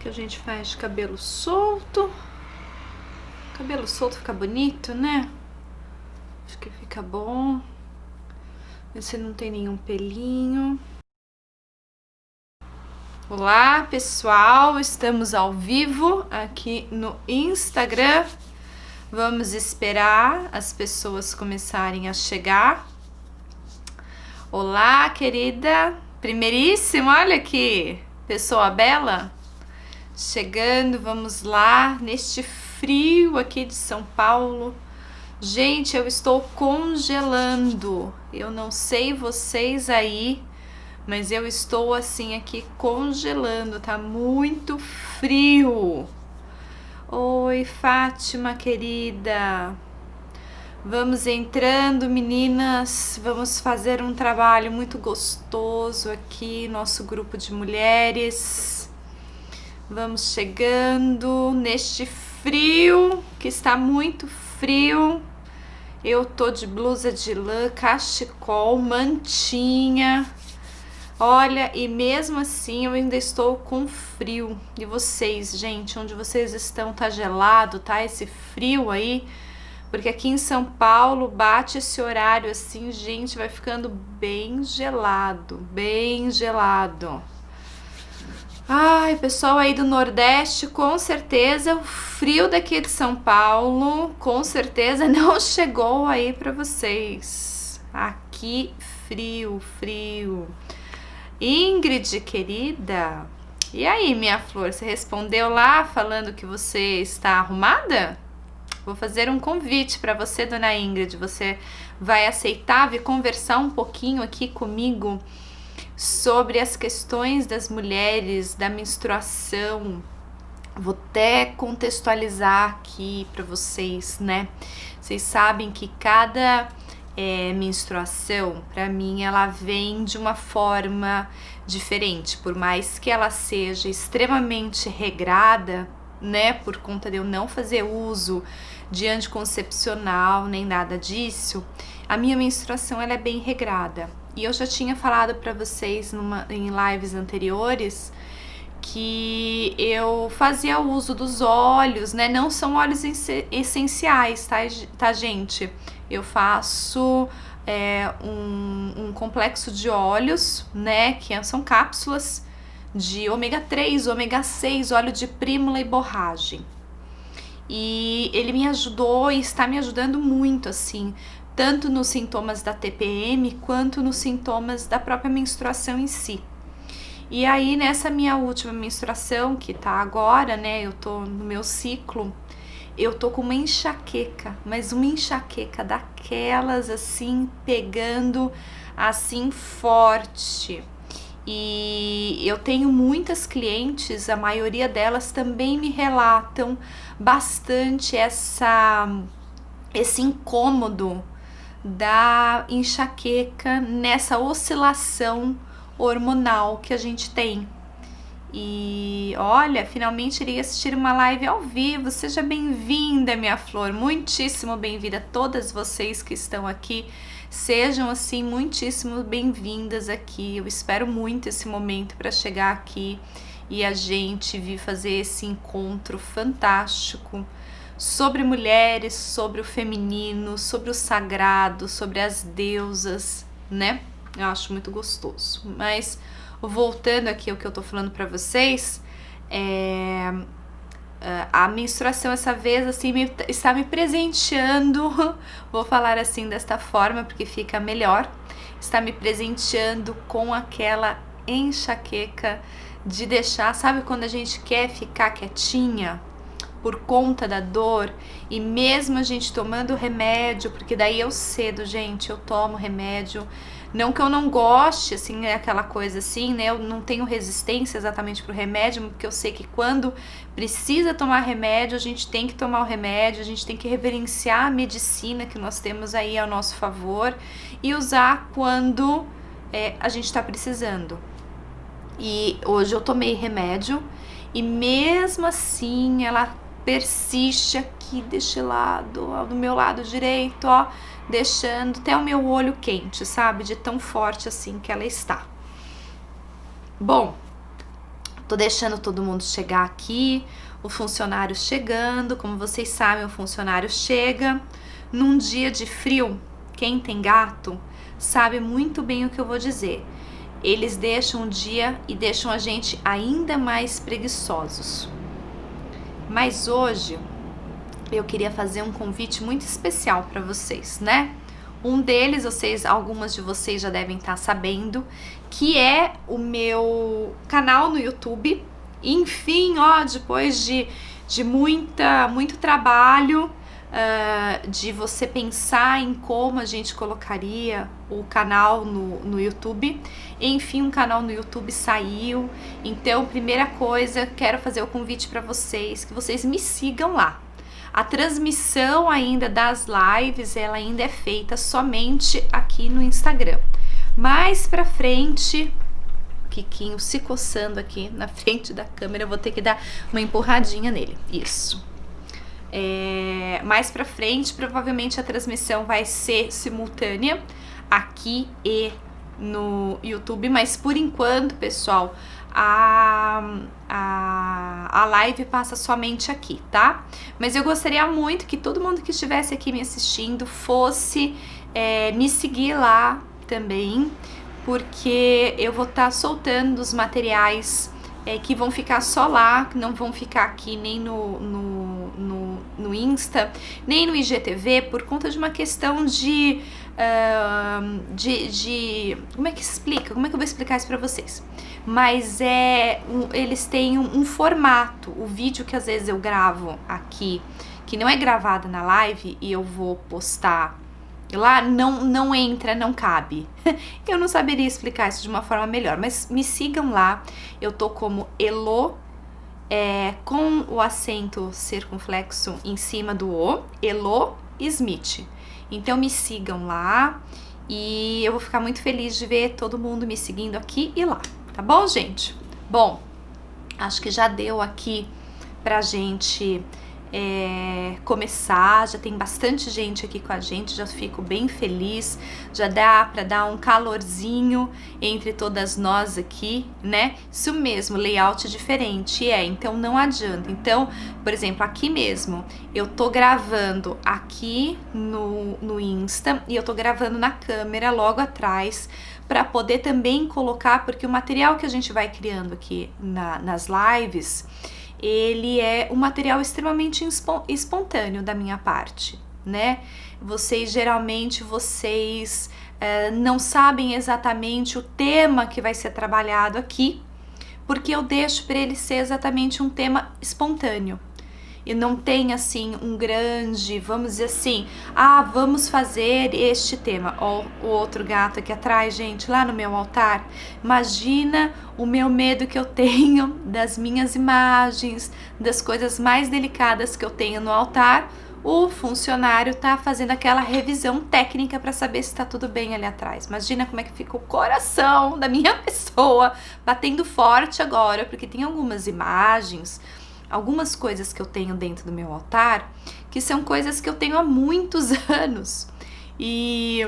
que a gente faz de cabelo solto. Cabelo solto fica bonito, né? Acho que fica bom. Esse não tem nenhum pelinho. Olá, pessoal! Estamos ao vivo aqui no Instagram. Vamos esperar as pessoas começarem a chegar. Olá, querida! Primeiríssimo, olha aqui! Pessoa bela! Chegando, vamos lá, neste frio aqui de São Paulo. Gente, eu estou congelando. Eu não sei vocês aí, mas eu estou assim aqui congelando, tá muito frio. Oi, Fátima, querida. Vamos entrando, meninas. Vamos fazer um trabalho muito gostoso aqui, nosso grupo de mulheres. Vamos chegando neste frio, que está muito frio. Eu tô de blusa de lã, cachecol, mantinha. Olha, e mesmo assim eu ainda estou com frio. E vocês, gente, onde vocês estão? Tá gelado, tá esse frio aí? Porque aqui em São Paulo bate esse horário assim, gente, vai ficando bem gelado, bem gelado. Ai, pessoal aí do Nordeste, com certeza o frio daqui de São Paulo, com certeza não chegou aí para vocês. Aqui frio, frio. Ingrid, querida, e aí, minha flor, você respondeu lá falando que você está arrumada? Vou fazer um convite para você, dona Ingrid. Você vai aceitar vir conversar um pouquinho aqui comigo sobre as questões das mulheres, da menstruação. Vou até contextualizar aqui para vocês, né? Vocês sabem que cada menstruação, para mim, ela vem de uma forma diferente. Por mais que ela seja extremamente regrada, né? Por conta de eu não fazer uso de anticoncepcional, nem nada disso, a minha menstruação ela é bem regrada. E eu já tinha falado para vocês em lives anteriores que eu fazia uso dos óleos, né? Não são óleos essenciais, tá, gente? Eu faço um complexo de óleos, né? Que são cápsulas de ômega 3, ômega 6, óleo de prímula e borragem. E ele me ajudou e está me ajudando muito, assim, tanto nos sintomas da TPM quanto nos sintomas da própria menstruação em si. E aí, nessa minha última menstruação, que tá agora, né, eu tô no meu ciclo, eu tô com uma enxaqueca, mas uma enxaqueca daquelas, assim, pegando, assim, forte. E eu tenho muitas clientes, a maioria delas também me relatam bastante esse incômodo da enxaqueca nessa oscilação hormonal que a gente tem. E olha, finalmente irei assistir uma live ao vivo. Seja bem-vinda, minha flor, muitíssimo bem-vinda. Todas vocês que estão aqui, sejam assim muitíssimo bem-vindas aqui. Eu espero muito esse momento para chegar aqui e a gente vir fazer esse encontro fantástico sobre mulheres, sobre o feminino, sobre o sagrado, sobre as deusas, né? Eu acho muito gostoso. Mas voltando aqui ao que eu tô falando pra vocês, a menstruação essa vez assim está me presenteando, vou falar assim desta forma porque fica melhor, está me presenteando com aquela enxaqueca de deixar, sabe quando a gente quer ficar quietinha por conta da dor, e mesmo a gente tomando remédio, porque daí eu cedo, gente, eu tomo remédio, não que eu não goste, assim, é aquela coisa assim, né, eu não tenho resistência exatamente pro remédio, porque eu sei que quando precisa tomar remédio, a gente tem que tomar o remédio, a gente tem que reverenciar a medicina que nós temos aí ao nosso favor, e usar quando a gente tá precisando. E hoje eu tomei remédio, e mesmo assim ela persiste aqui deste lado, ó, do meu lado direito, ó, deixando até o meu olho quente, sabe? De tão forte assim que ela está. Bom, Tô deixando todo mundo chegar aqui, o funcionário chegando. Como vocês sabem, o funcionário chega num dia de frio. Quem tem gato sabe muito bem o que eu vou dizer. Eles deixam o dia e deixam a gente ainda mais preguiçosos. Mas hoje eu queria fazer um convite muito especial para vocês, né? Um deles, algumas de vocês já devem estar sabendo, que é o meu canal no YouTube. Enfim, depois de muito trabalho, de você pensar em como a gente colocaria o canal no YouTube. Enfim, um canal no YouTube saiu. Então, primeira coisa, quero fazer o convite para vocês, que vocês me sigam lá. A transmissão ainda das lives, ela ainda é feita somente aqui no Instagram. Mais pra frente, Kikinho se coçando aqui na frente da câmera, eu vou ter que dar uma empurradinha nele. Isso. Mais pra frente, provavelmente a transmissão vai ser simultânea aqui e no YouTube, mas por enquanto, pessoal, a live passa somente aqui, tá? Mas eu gostaria muito que todo mundo que estivesse aqui me assistindo fosse me seguir lá também, porque eu vou estar soltando os materiais que vão ficar só lá, que não vão ficar aqui nem no Insta, nem no IGTV, por conta de uma questão de como é que se explica? Como é que eu vou explicar isso pra vocês? Mas eles têm um formato. O vídeo que às vezes eu gravo aqui, que não é gravado na live e eu vou postar lá, não entra, não cabe. Eu não saberia explicar isso de uma forma melhor, mas me sigam lá. Eu tô como Elo, com o acento circunflexo em cima do O, Elo Smith. Então me sigam lá e eu vou ficar muito feliz de ver todo mundo me seguindo aqui e lá, tá bom, gente? Bom, acho que já deu aqui pra gente começar, já tem bastante gente aqui com a gente, já fico bem feliz, já dá pra dar um calorzinho entre todas nós aqui, né? Isso mesmo, layout diferente, então não adianta. Então, por exemplo, aqui mesmo, eu tô gravando aqui no Insta e eu tô gravando na câmera logo atrás, para poder também colocar, porque o material que a gente vai criando aqui nas lives, ele é um material extremamente espontâneo da minha parte, né? Geralmente não sabem exatamente o tema que vai ser trabalhado aqui, porque eu deixo para ele ser exatamente um tema espontâneo. E não tem assim um grande, vamos dizer assim, vamos fazer este tema. Ó, o outro gato aqui atrás, gente, lá no meu altar. Imagina o meu medo que eu tenho das minhas imagens, das coisas mais delicadas que eu tenho no altar. O funcionário tá fazendo aquela revisão técnica para saber se tá tudo bem ali atrás. Imagina como é que fica o coração da minha pessoa batendo forte agora, porque tem algumas imagens, algumas coisas que eu tenho dentro do meu altar, que são coisas que eu tenho há muitos anos. E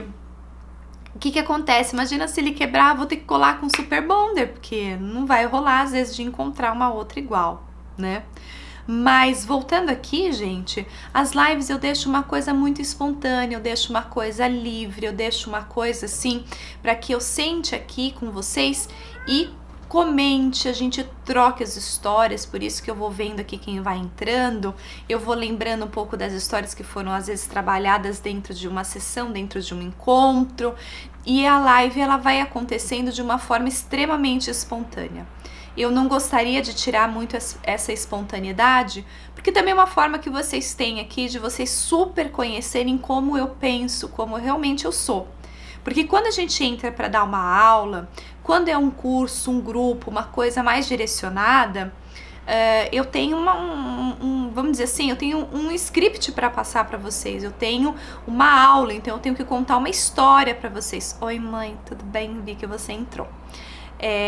o que acontece? Imagina se ele quebrar, vou ter que colar com super bonder, porque não vai rolar às vezes de encontrar uma outra igual, né? Mas voltando aqui, gente, as lives eu deixo uma coisa muito espontânea, eu deixo uma coisa livre, eu deixo uma coisa assim, para que eu sente aqui com vocês e comente, a gente troque as histórias. Por isso que eu vou vendo aqui quem vai entrando, eu vou lembrando um pouco das histórias que foram às vezes trabalhadas dentro de uma sessão, dentro de um encontro, e a live ela vai acontecendo de uma forma extremamente espontânea. Eu não gostaria de tirar muito essa espontaneidade, porque também é uma forma que vocês têm aqui de vocês super conhecerem como eu penso, como realmente eu sou. Porque quando a gente entra para dar uma aula, quando é um curso, um grupo, uma coisa mais direcionada, eu tenho vamos dizer assim, eu tenho um script para passar para vocês, eu tenho uma aula, então eu tenho que contar uma história para vocês. Oi mãe, tudo bem? Vi que você entrou.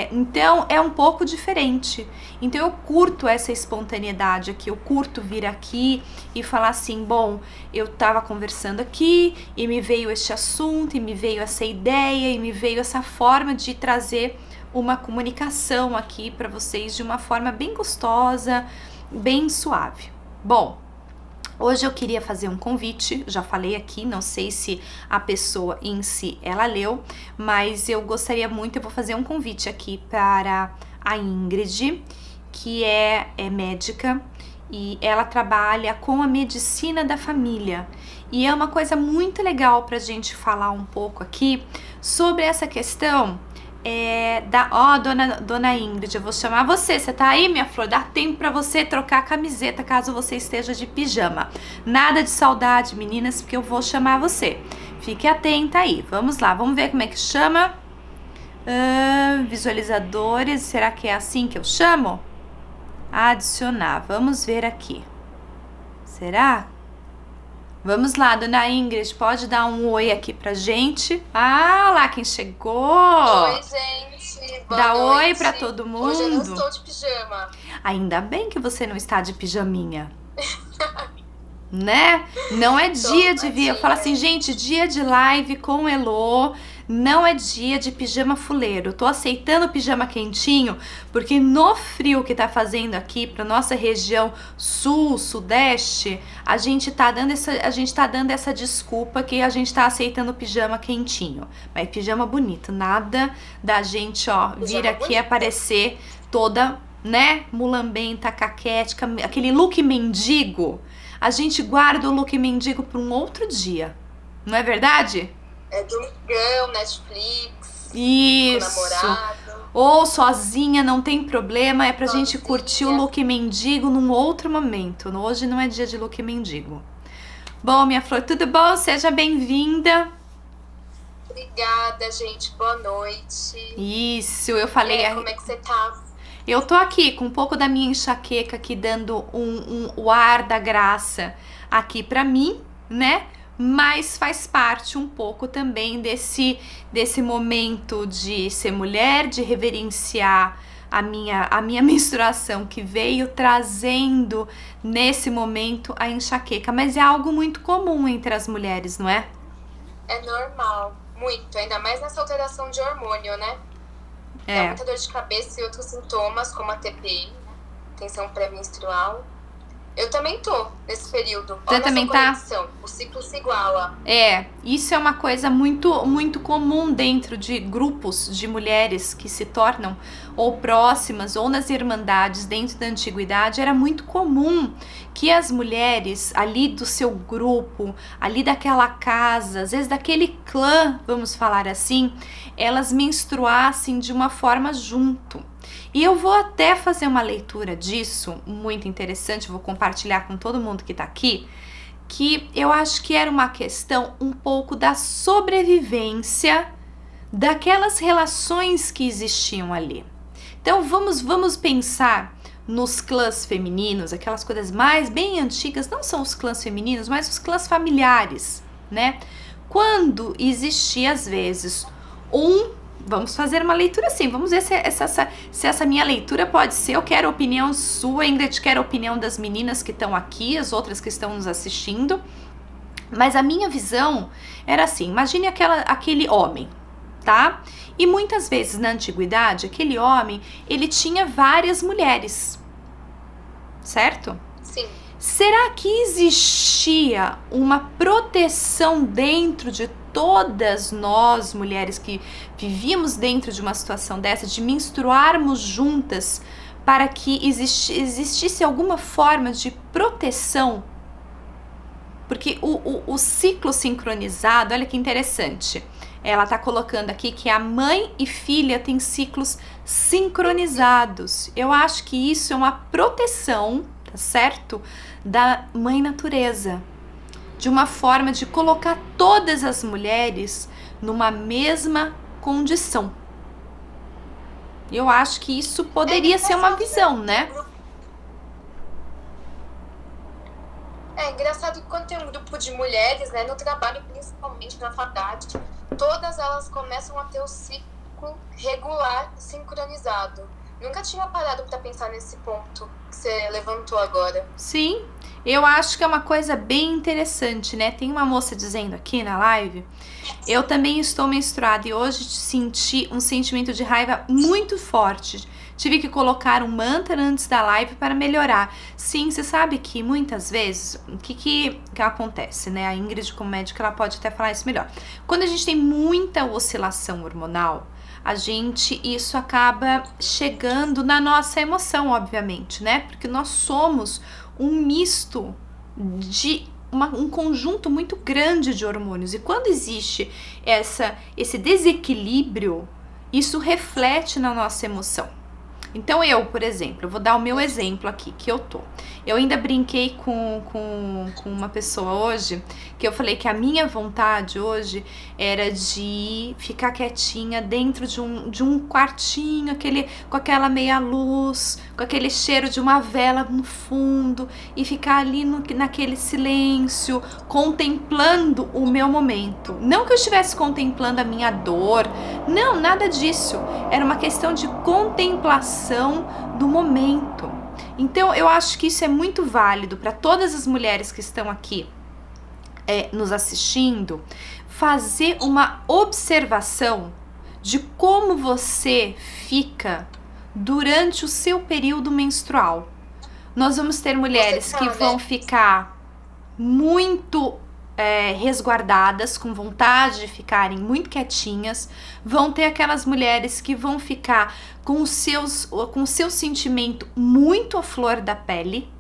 Então é um pouco diferente. Então eu curto essa espontaneidade aqui, eu curto vir aqui e falar assim, bom, eu tava conversando aqui e me veio este assunto, e me veio essa ideia, e me veio essa forma de trazer uma comunicação aqui para vocês de uma forma bem gostosa, bem suave. Bom, hoje eu queria fazer um convite, já falei aqui, não sei se a pessoa em si ela leu, mas eu gostaria muito, eu vou fazer um convite aqui para a Ingrid, que é médica e ela trabalha com a medicina da família. E é uma coisa muito legal pra gente falar um pouco aqui sobre essa questão dona Ingrid, eu vou chamar você tá aí, minha flor? Dá tempo pra você trocar a camiseta caso você esteja de pijama. Nada de saudade, meninas, porque eu vou chamar você. Fique atenta aí, vamos lá, vamos ver como é que chama. Visualizadores, será que é assim que eu chamo? Adicionar, vamos ver aqui. Será? Vamos lá, dona Ingrid, pode dar um oi aqui pra gente? Ah, lá quem chegou! Oi, gente! Boa Dá noite. oi pra todo mundo. Hoje eu não estou de pijama. Ainda bem que você não está de pijaminha. Né? Não é dia de vir. Eu falo assim, gente, dia de live com Elô. Não é dia de pijama fuleiro. Tô aceitando pijama quentinho, porque no frio que tá fazendo aqui pra nossa região sul, sudeste, a gente tá dando essa desculpa que a gente tá aceitando pijama quentinho. Mas pijama bonito, nada da gente, ó, vir aqui e aparecer toda, né, mulambenta, caquética, aquele look mendigo. A gente guarda o look mendigo pra um outro dia. Não é verdade? É domingão, Netflix, isso, com o namorado. Ou sozinha, não tem problema, é pra gente curtir o look mendigo num outro momento. Hoje não é dia de look mendigo. Bom, minha flor, tudo bom? Seja bem-vinda. Obrigada, gente, boa noite. Isso, eu falei... Como é que você tá? Eu tô aqui com um pouco da minha enxaqueca aqui, dando o ar da graça aqui pra mim, né? Mas faz parte um pouco também desse momento de ser mulher, de reverenciar a minha menstruação que veio trazendo nesse momento a enxaqueca. Mas é algo muito comum entre as mulheres, não é? É normal, muito, ainda mais nessa alteração de hormônio, né? Dá muita dor de cabeça e outros sintomas, como a TPM, né? Tensão pré-menstrual. Eu também tô nesse período. Você também tá? O ciclo se iguala. Isso é uma coisa muito, muito comum dentro de grupos de mulheres que se tornam ou próximas ou nas irmandades dentro da antiguidade. Era muito comum que as mulheres ali do seu grupo, ali daquela casa, às vezes daquele clã, vamos falar assim, elas menstruassem de uma forma junto. E eu vou até fazer uma leitura disso, muito interessante, vou compartilhar com todo mundo que tá aqui, que eu acho que era uma questão um pouco da sobrevivência daquelas relações que existiam ali. Então vamos pensar nos clãs femininos, aquelas coisas mais bem antigas, não são os clãs femininos, mas os clãs familiares, né? Quando existia às vezes vamos fazer uma leitura assim, vamos ver se essa minha leitura pode ser, eu quero a opinião sua, Ingrid, quero a opinião das meninas que estão aqui, as outras que estão nos assistindo, mas a minha visão era assim, imagine aquele homem, tá? E muitas vezes na antiguidade, aquele homem, ele tinha várias mulheres, certo? Sim. Será que existia uma proteção dentro de todas nós, mulheres que vivíamos dentro de uma situação dessa, de menstruarmos juntas, para que existisse alguma forma de proteção? Porque o ciclo sincronizado, olha que interessante, ela tá colocando aqui que a mãe e filha têm ciclos sincronizados. Eu acho que isso é uma proteção, tá certo? Da mãe natureza, de uma forma de colocar todas as mulheres numa mesma condição. Eu acho que isso poderia ser uma visão, né? É engraçado que quando tem um grupo de mulheres, né, no trabalho, principalmente na faculdade, todas elas começam a ter o ciclo regular sincronizado. Nunca tinha parado para pensar nesse ponto que você levantou agora. Sim, Eu acho que é uma coisa bem interessante, né? Tem uma moça dizendo aqui na live, eu também estou menstruada e hoje senti um sentimento de raiva muito forte. Tive que colocar um mantra antes da live para melhorar. Sim, você sabe que muitas vezes, o que acontece, né? A Ingrid, como médica, ela pode até falar isso melhor. Quando a gente tem muita oscilação hormonal, isso acaba chegando na nossa emoção, obviamente, né? Porque nós somos um misto de um conjunto muito grande de hormônios. E quando existe esse desequilíbrio, isso reflete na nossa emoção. Então eu, por exemplo, eu vou dar o meu exemplo aqui, que eu ainda brinquei com uma pessoa hoje, que eu falei que a minha vontade hoje era de ficar quietinha dentro de um quartinho, com aquela meia luz, com aquele cheiro de uma vela no fundo, e ficar ali naquele silêncio, contemplando o meu momento. Não que eu estivesse contemplando a minha dor, não, nada disso. Era uma questão de contemplação do momento. Então eu acho que isso é muito válido para todas as mulheres que estão aqui nos assistindo, fazer uma observação de como você fica durante o seu período menstrual. Nós vamos ter mulheres que vão ficar muito resguardadas, com vontade de ficarem muito quietinhas. Vão ter aquelas mulheres que vão ficar com o seu sentimento muito à flor da pele.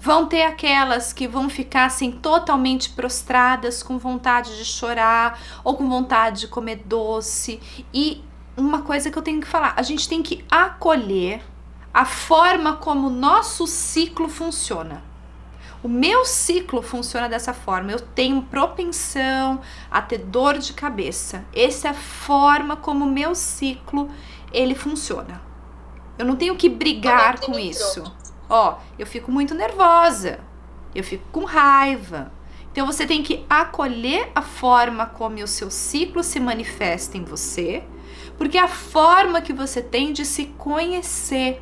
Vão ter aquelas que vão ficar assim totalmente prostradas, com vontade de chorar ou com vontade de comer doce. E uma coisa que eu tenho que falar, a gente tem que acolher a forma como o nosso ciclo funciona. O meu ciclo funciona dessa forma. Eu tenho propensão a ter dor de cabeça. Essa é a forma como o meu ciclo ele funciona. Eu não tenho que brigar com isso. Eu fico muito nervosa. Eu fico com raiva. Então você tem que acolher a forma como o seu ciclo se manifesta em você, porque é a forma que você tem de se conhecer.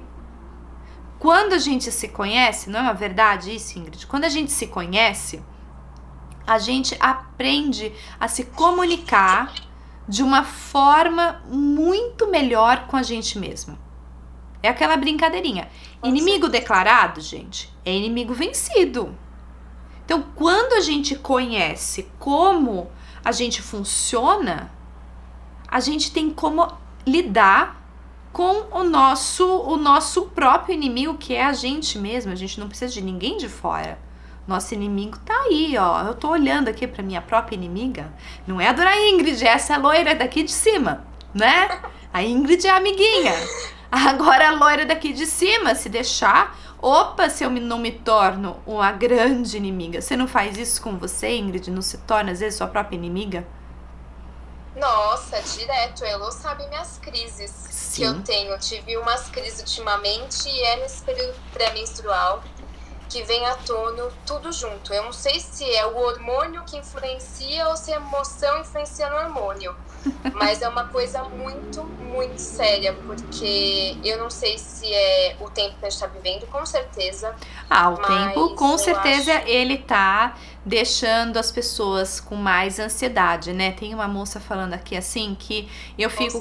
Quando a gente se conhece, não é uma verdade isso, Ingrid? Quando a gente se conhece, a gente aprende a se comunicar de uma forma muito melhor com a gente mesma. É aquela brincadeirinha. Inimigo declarado, gente, é inimigo vencido. Então, quando a gente conhece como a gente funciona, a gente tem como lidar com o nosso próprio inimigo, que é a gente mesmo. A gente não precisa de ninguém de fora. Nosso inimigo tá aí, ó. Eu tô olhando aqui pra minha própria inimiga. Não é a dona Ingrid, essa é a loira daqui de cima, né? A Ingrid é a amiguinha. Agora a loira daqui de cima, se deixar, se eu não me torno uma grande inimiga. Você não faz isso com você, Ingrid? Não se torna, às vezes, sua própria inimiga? Nossa, direto. Ela sabe minhas crises. Sim. Que eu tenho. Eu tive umas crises ultimamente e é nesse período pré-menstrual que vem à tona tudo junto. Eu não sei se é o hormônio que influencia ou se a emoção influencia no hormônio. Mas é uma coisa muito, muito séria, porque eu não sei se é o tempo que a gente tá vivendo, com certeza. O tempo, com certeza, ele tá deixando as pessoas com mais ansiedade, né? Tem uma moça falando aqui assim que eu fico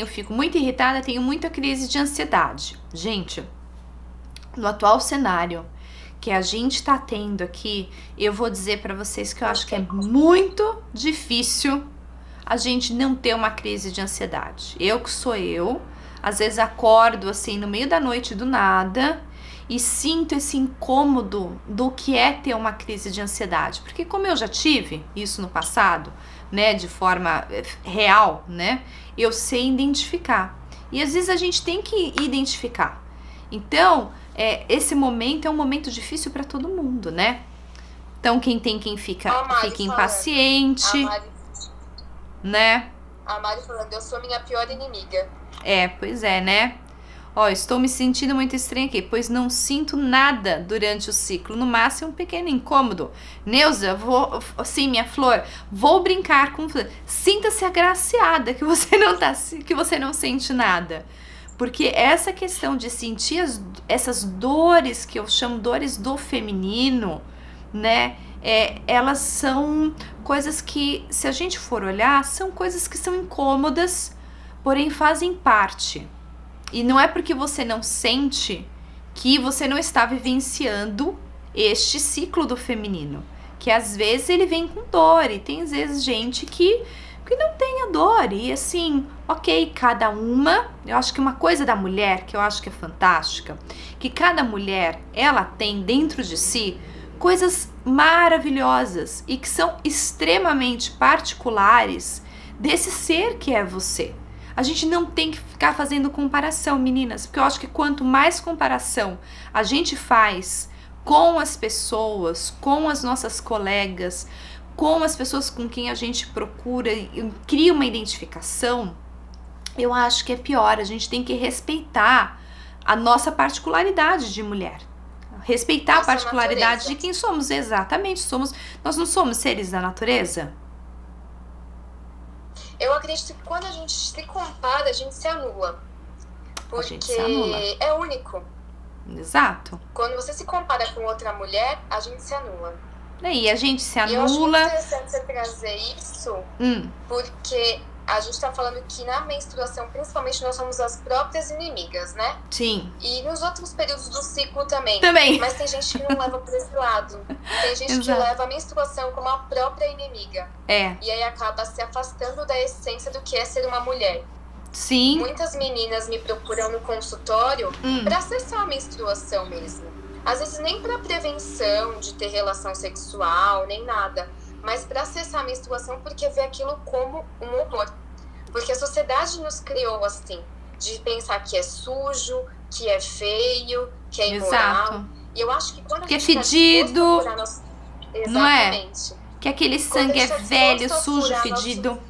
fico muito irritada, tenho muita crise de ansiedade. Gente, no atual cenário que a gente tá tendo aqui, eu vou dizer pra vocês que eu acho que é muito difícil a gente não ter uma crise de ansiedade. Eu que sou às vezes acordo assim no meio da noite do nada e sinto esse incômodo do que é ter uma crise de ansiedade. Porque como eu já tive isso no passado, né, de forma real, né, eu sei identificar. E às vezes a gente tem que identificar. Então, esse momento é um momento difícil para todo mundo, né? Então, quem fica impaciente, né? A Mari falando, eu sou minha pior inimiga. Pois é, né? Estou me sentindo muito estranha aqui, pois não sinto nada durante o ciclo, no máximo um pequeno incômodo. Neuza, minha flor, vou brincar com você. Sinta-se agraciada que você não sente nada. Porque essa questão de sentir essas dores, que eu chamo dores do feminino, né? Elas são coisas que, se a gente for olhar, são coisas que são incômodas, porém fazem parte. E não é porque você não sente que você não está vivenciando este ciclo do feminino. Que às vezes ele vem com dor, e tem às vezes gente que não tem a dor. E assim, ok, cada uma, eu acho que uma coisa da mulher, que eu acho que é fantástica, que cada mulher, ela tem dentro de si coisas maravilhosas e que são extremamente particulares desse ser que é você. A gente não tem que ficar fazendo comparação, meninas, porque eu acho que quanto mais comparação a gente faz com as pessoas, com as nossas colegas, com as pessoas com quem a gente procura e cria uma identificação, eu acho que é pior. A gente tem que respeitar a nossa particularidade de mulher. Respeitar a particularidade natureza. De quem somos, exatamente. Nós não somos seres da natureza? Eu acredito que quando a gente se compara, a gente se anula. Porque gente se anula. É único. Exato. Quando você se compara com outra mulher, a gente se anula. E a gente se anula. Eu acho muito interessante você trazer isso, porque a gente tá falando que na menstruação, principalmente, nós somos as próprias inimigas, né? Sim. E nos outros períodos do ciclo também. Mas tem gente que não leva por esse lado. Tem gente que leva a menstruação como a própria inimiga. E aí acaba se afastando da essência do que é ser uma mulher. Sim. Muitas meninas me procuram no consultório pra acessar a menstruação mesmo. Às vezes nem pra prevenção de ter relação sexual, nem nada. Mas para acessar a menstruação, porque vê aquilo como um horror. Porque a sociedade nos criou assim, de pensar que é sujo, que é feio, que é imoral. Exato. E eu acho que quando a que gente é fedido, Exatamente. Não é? Que aquele sangue é velho, sujo, fedido.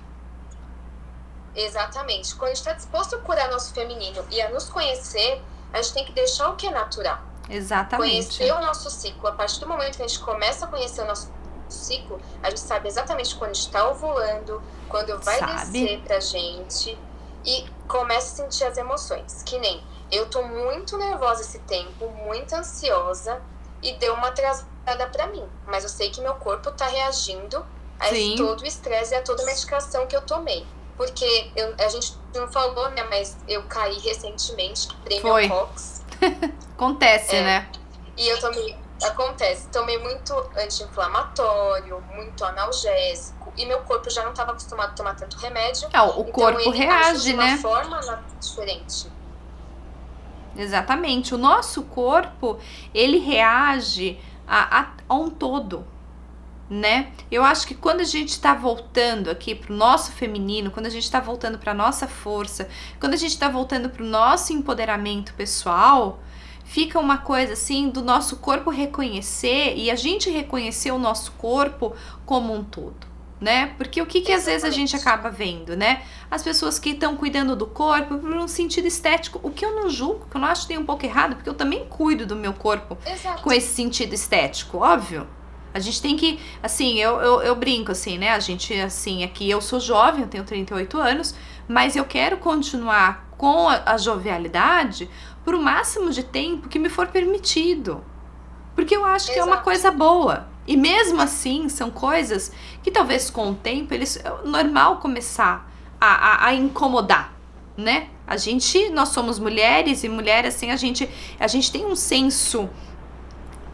Exatamente. Quando a gente está disposto a curar nosso feminino e a nos conhecer, a gente tem que deixar o que é natural. Exatamente. Conhecer o nosso ciclo. A partir do momento que a gente começa a conhecer o nosso ciclo, a gente sabe exatamente quando está ovulando, quando vai descer pra gente, e começa a sentir as emoções. Que nem, eu tô muito nervosa esse tempo, muito ansiosa, e deu uma atrasada pra mim, mas eu sei que meu corpo tá reagindo a todo o estresse e a toda a medicação que eu tomei. Porque a gente não falou, né, mas eu caí recentemente, quebrei meu cóccix. Acontece, né? E eu tomei muito anti-inflamatório, muito analgésico, e meu corpo já não estava acostumado a tomar tanto remédio. O corpo reage, né? De uma forma diferente. Exatamente. O nosso corpo, ele reage a um todo, né? Eu acho que quando a gente tá voltando aqui pro nosso feminino, quando a gente tá voltando pra nossa força, quando a gente tá voltando pro nosso empoderamento pessoal, fica uma coisa assim do nosso corpo reconhecer e a gente reconhecer o nosso corpo como um todo, né? Porque o que às vezes a gente acaba vendo, né? As pessoas que estão cuidando do corpo por um sentido estético, o que eu não julgo, que eu não acho que tem um pouco errado, porque eu também cuido do meu corpo com esse sentido estético, óbvio. A gente tem que, assim, eu brinco assim, né? A gente, assim, aqui eu sou jovem, eu tenho 38 anos, mas eu quero continuar com a jovialidade por o máximo de tempo que me for permitido. Porque eu acho que é uma coisa boa. E mesmo assim, são coisas que talvez com o tempo, é normal começar a incomodar, né? Nós somos mulheres e mulher, assim, a gente tem um senso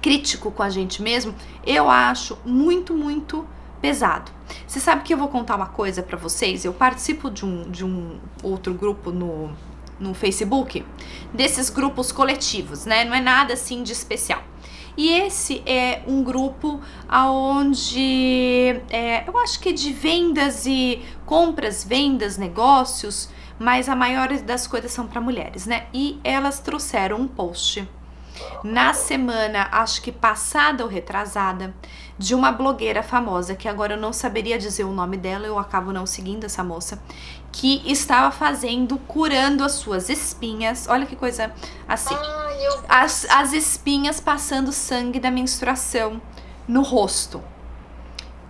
crítico com a gente mesmo, eu acho muito, muito pesado. Você sabe que eu vou contar uma coisa pra vocês? Eu participo de um outro grupo no Facebook, desses grupos coletivos, né? Não é nada assim de especial. E esse é um grupo onde eu acho que é de vendas e compras, vendas, negócios, mas a maioria das coisas são para mulheres, né? E elas trouxeram um post na semana, acho que passada ou retrasada, de uma blogueira famosa, que agora eu não saberia dizer o nome dela, eu acabo não seguindo essa moça, que estava curando as suas espinhas, olha que coisa assim, as espinhas passando sangue da menstruação no rosto.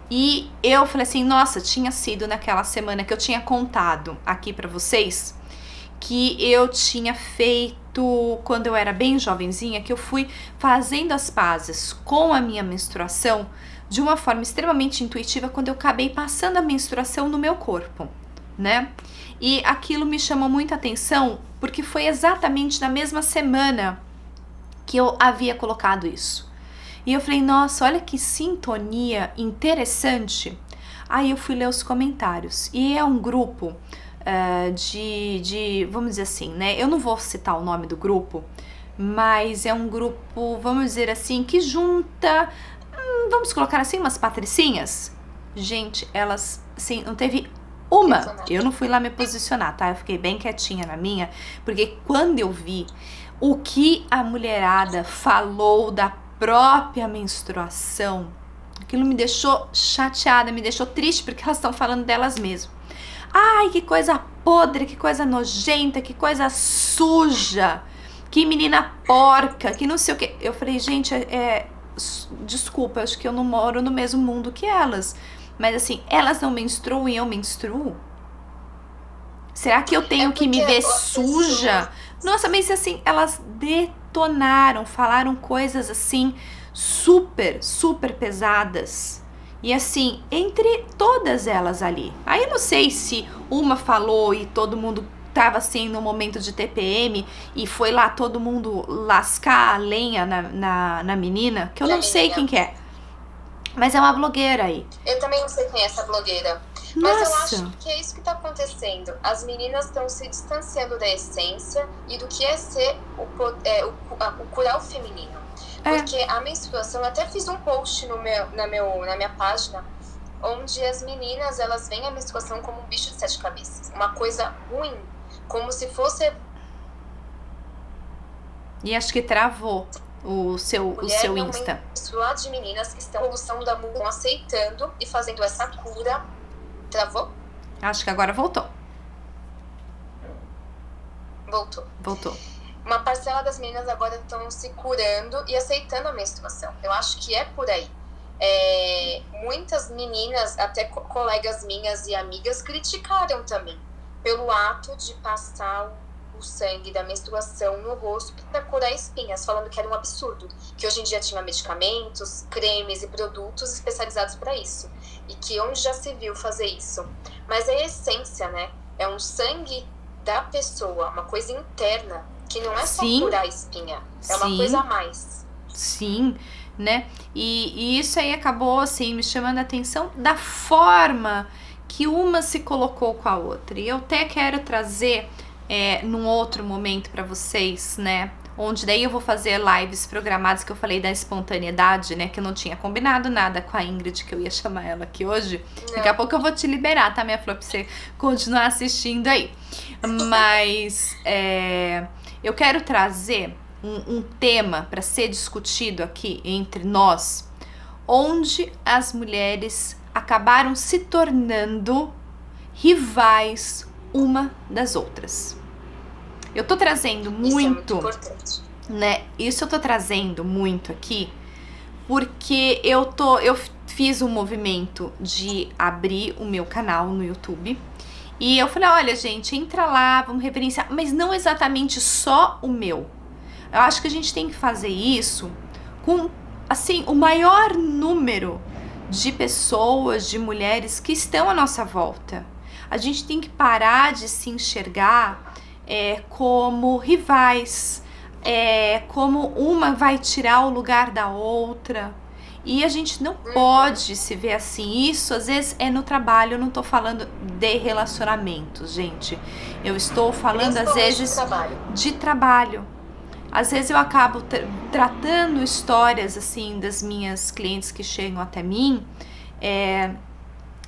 E eu falei assim, nossa, tinha sido naquela semana que eu tinha contado aqui pra vocês, que eu tinha feito quando eu era bem jovenzinha, que eu fui fazendo as pazes com a minha menstruação de uma forma extremamente intuitiva quando eu acabei passando a menstruação no meu corpo, né? E aquilo me chamou muita atenção porque foi exatamente na mesma semana que eu havia colocado isso. E eu falei, nossa, olha que sintonia interessante. Aí eu fui ler os comentários e é um grupo vamos dizer assim, né? Eu não vou citar o nome do grupo, mas é um grupo, vamos dizer assim, que junta, vamos colocar assim, umas patricinhas. Gente, elas, assim, não teve uma, eu não fui lá me posicionar, tá? Eu fiquei bem quietinha na minha, porque quando eu vi o que a mulherada falou da própria menstruação, aquilo me deixou chateada, me deixou triste, porque elas estão falando delas mesmas. Ai, que coisa podre, que coisa nojenta, que coisa suja, que menina porca, que não sei o que. Eu falei, gente, desculpa, acho que eu não moro no mesmo mundo que elas. Mas assim, elas não menstruam e eu menstruo? Será que eu tenho que me ver suja? Nossa, mas assim, elas detonaram, falaram coisas assim, super, super pesadas. E assim, entre todas elas ali. Aí eu não sei se uma falou e todo mundo tava assim no momento de TPM e foi lá todo mundo lascar a lenha na menina, que eu não sei quem que é. Mas é uma blogueira aí. Eu também não sei quem é essa blogueira. Mas eu acho que é isso que tá acontecendo. As meninas estão se distanciando da essência e do que é ser o curar o feminino. Porque a menstruação, eu até fiz um post na minha página, onde as meninas, elas veem a menstruação como um bicho de 7 cabeças. Uma coisa ruim, como se fosse... E acho que travou o seu Insta. Menstruar de meninas que estão na evolução da mulher, aceitando e fazendo essa cura. Travou? Acho que agora voltou. Voltou. Uma parcela das meninas agora estão se curando e aceitando a menstruação. Eu acho que é por aí. Muitas meninas, até colegas minhas e amigas, criticaram também pelo ato de passar o sangue da menstruação no rosto para curar espinhas, falando que era um absurdo, que hoje em dia tinha medicamentos, cremes e produtos especializados para isso, e que onde já se viu fazer isso. Mas é a essência, né? É um sangue da pessoa, uma coisa interna, que não é só curar a espinha, é uma coisa a mais. Sim, né? E isso aí acabou, assim, me chamando a atenção da forma que uma se colocou com a outra. E eu até quero trazer num outro momento para vocês, né? Onde daí eu vou fazer lives programadas, que eu falei da espontaneidade, né? Que eu não tinha combinado nada com a Ingrid, que eu ia chamar ela aqui hoje. Não. Daqui a pouco eu vou te liberar, tá, minha flor? Pra você continuar assistindo aí. Mas eu quero trazer um tema para ser discutido aqui entre nós, onde as mulheres acabaram se tornando rivais uma das outras. Eu tô trazendo muito, isso é muito importante, né? Isso eu tô trazendo muito aqui porque eu fiz um movimento de abrir o meu canal no YouTube e eu falei, olha, gente, entra lá, vamos referenciar, mas não exatamente só o meu. Eu acho que a gente tem que fazer isso com, assim, o maior número de pessoas, de mulheres que estão à nossa volta. A gente tem que parar de se enxergar como rivais, como uma vai tirar o lugar da outra. E a gente não pode se ver assim. Isso às vezes é no trabalho. Eu não tô falando de relacionamentos, gente. Eu estou falando às vezes de trabalho. Às vezes eu acabo tratando histórias assim das minhas clientes que chegam até mim,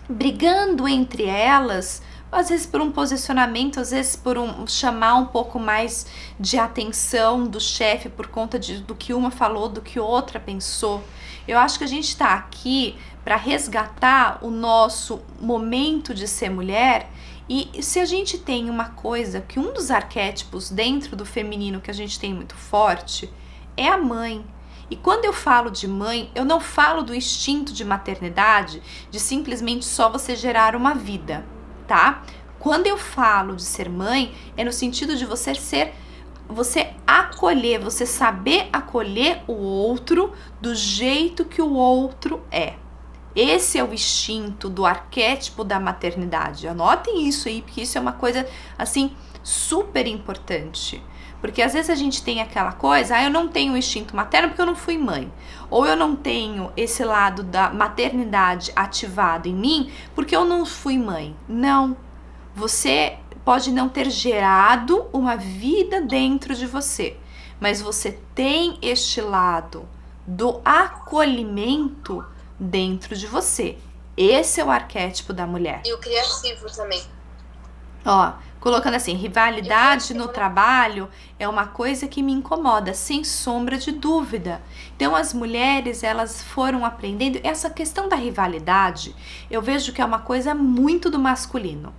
brigando entre elas, às vezes por um posicionamento, às vezes por chamar um pouco mais de atenção do chefe por conta do que uma falou, do que outra pensou. Eu acho que a gente está aqui para resgatar o nosso momento de ser mulher. E se a gente tem uma coisa, que um dos arquétipos dentro do feminino que a gente tem muito forte é a mãe. E quando eu falo de mãe, eu não falo do instinto de maternidade, de simplesmente só você gerar uma vida, tá? Quando eu falo de ser mãe, é no sentido de você acolher, você saber acolher o outro do jeito que o outro é. Esse é o instinto do arquétipo da maternidade. Anotem isso aí, porque isso é uma coisa, assim, super importante. Porque às vezes a gente tem aquela coisa, eu não tenho o instinto materno porque eu não fui mãe. Ou eu não tenho esse lado da maternidade ativado em mim porque eu não fui mãe. Não. Você pode não ter gerado uma vida dentro de você, mas você tem este lado do acolhimento dentro de você. Esse é o arquétipo da mulher. E o criativo também. Ó, colocando assim, rivalidade no trabalho é uma coisa que me incomoda, sem sombra de dúvida. Então as mulheres, elas foram aprendendo, essa questão da rivalidade, eu vejo que é uma coisa muito do masculino.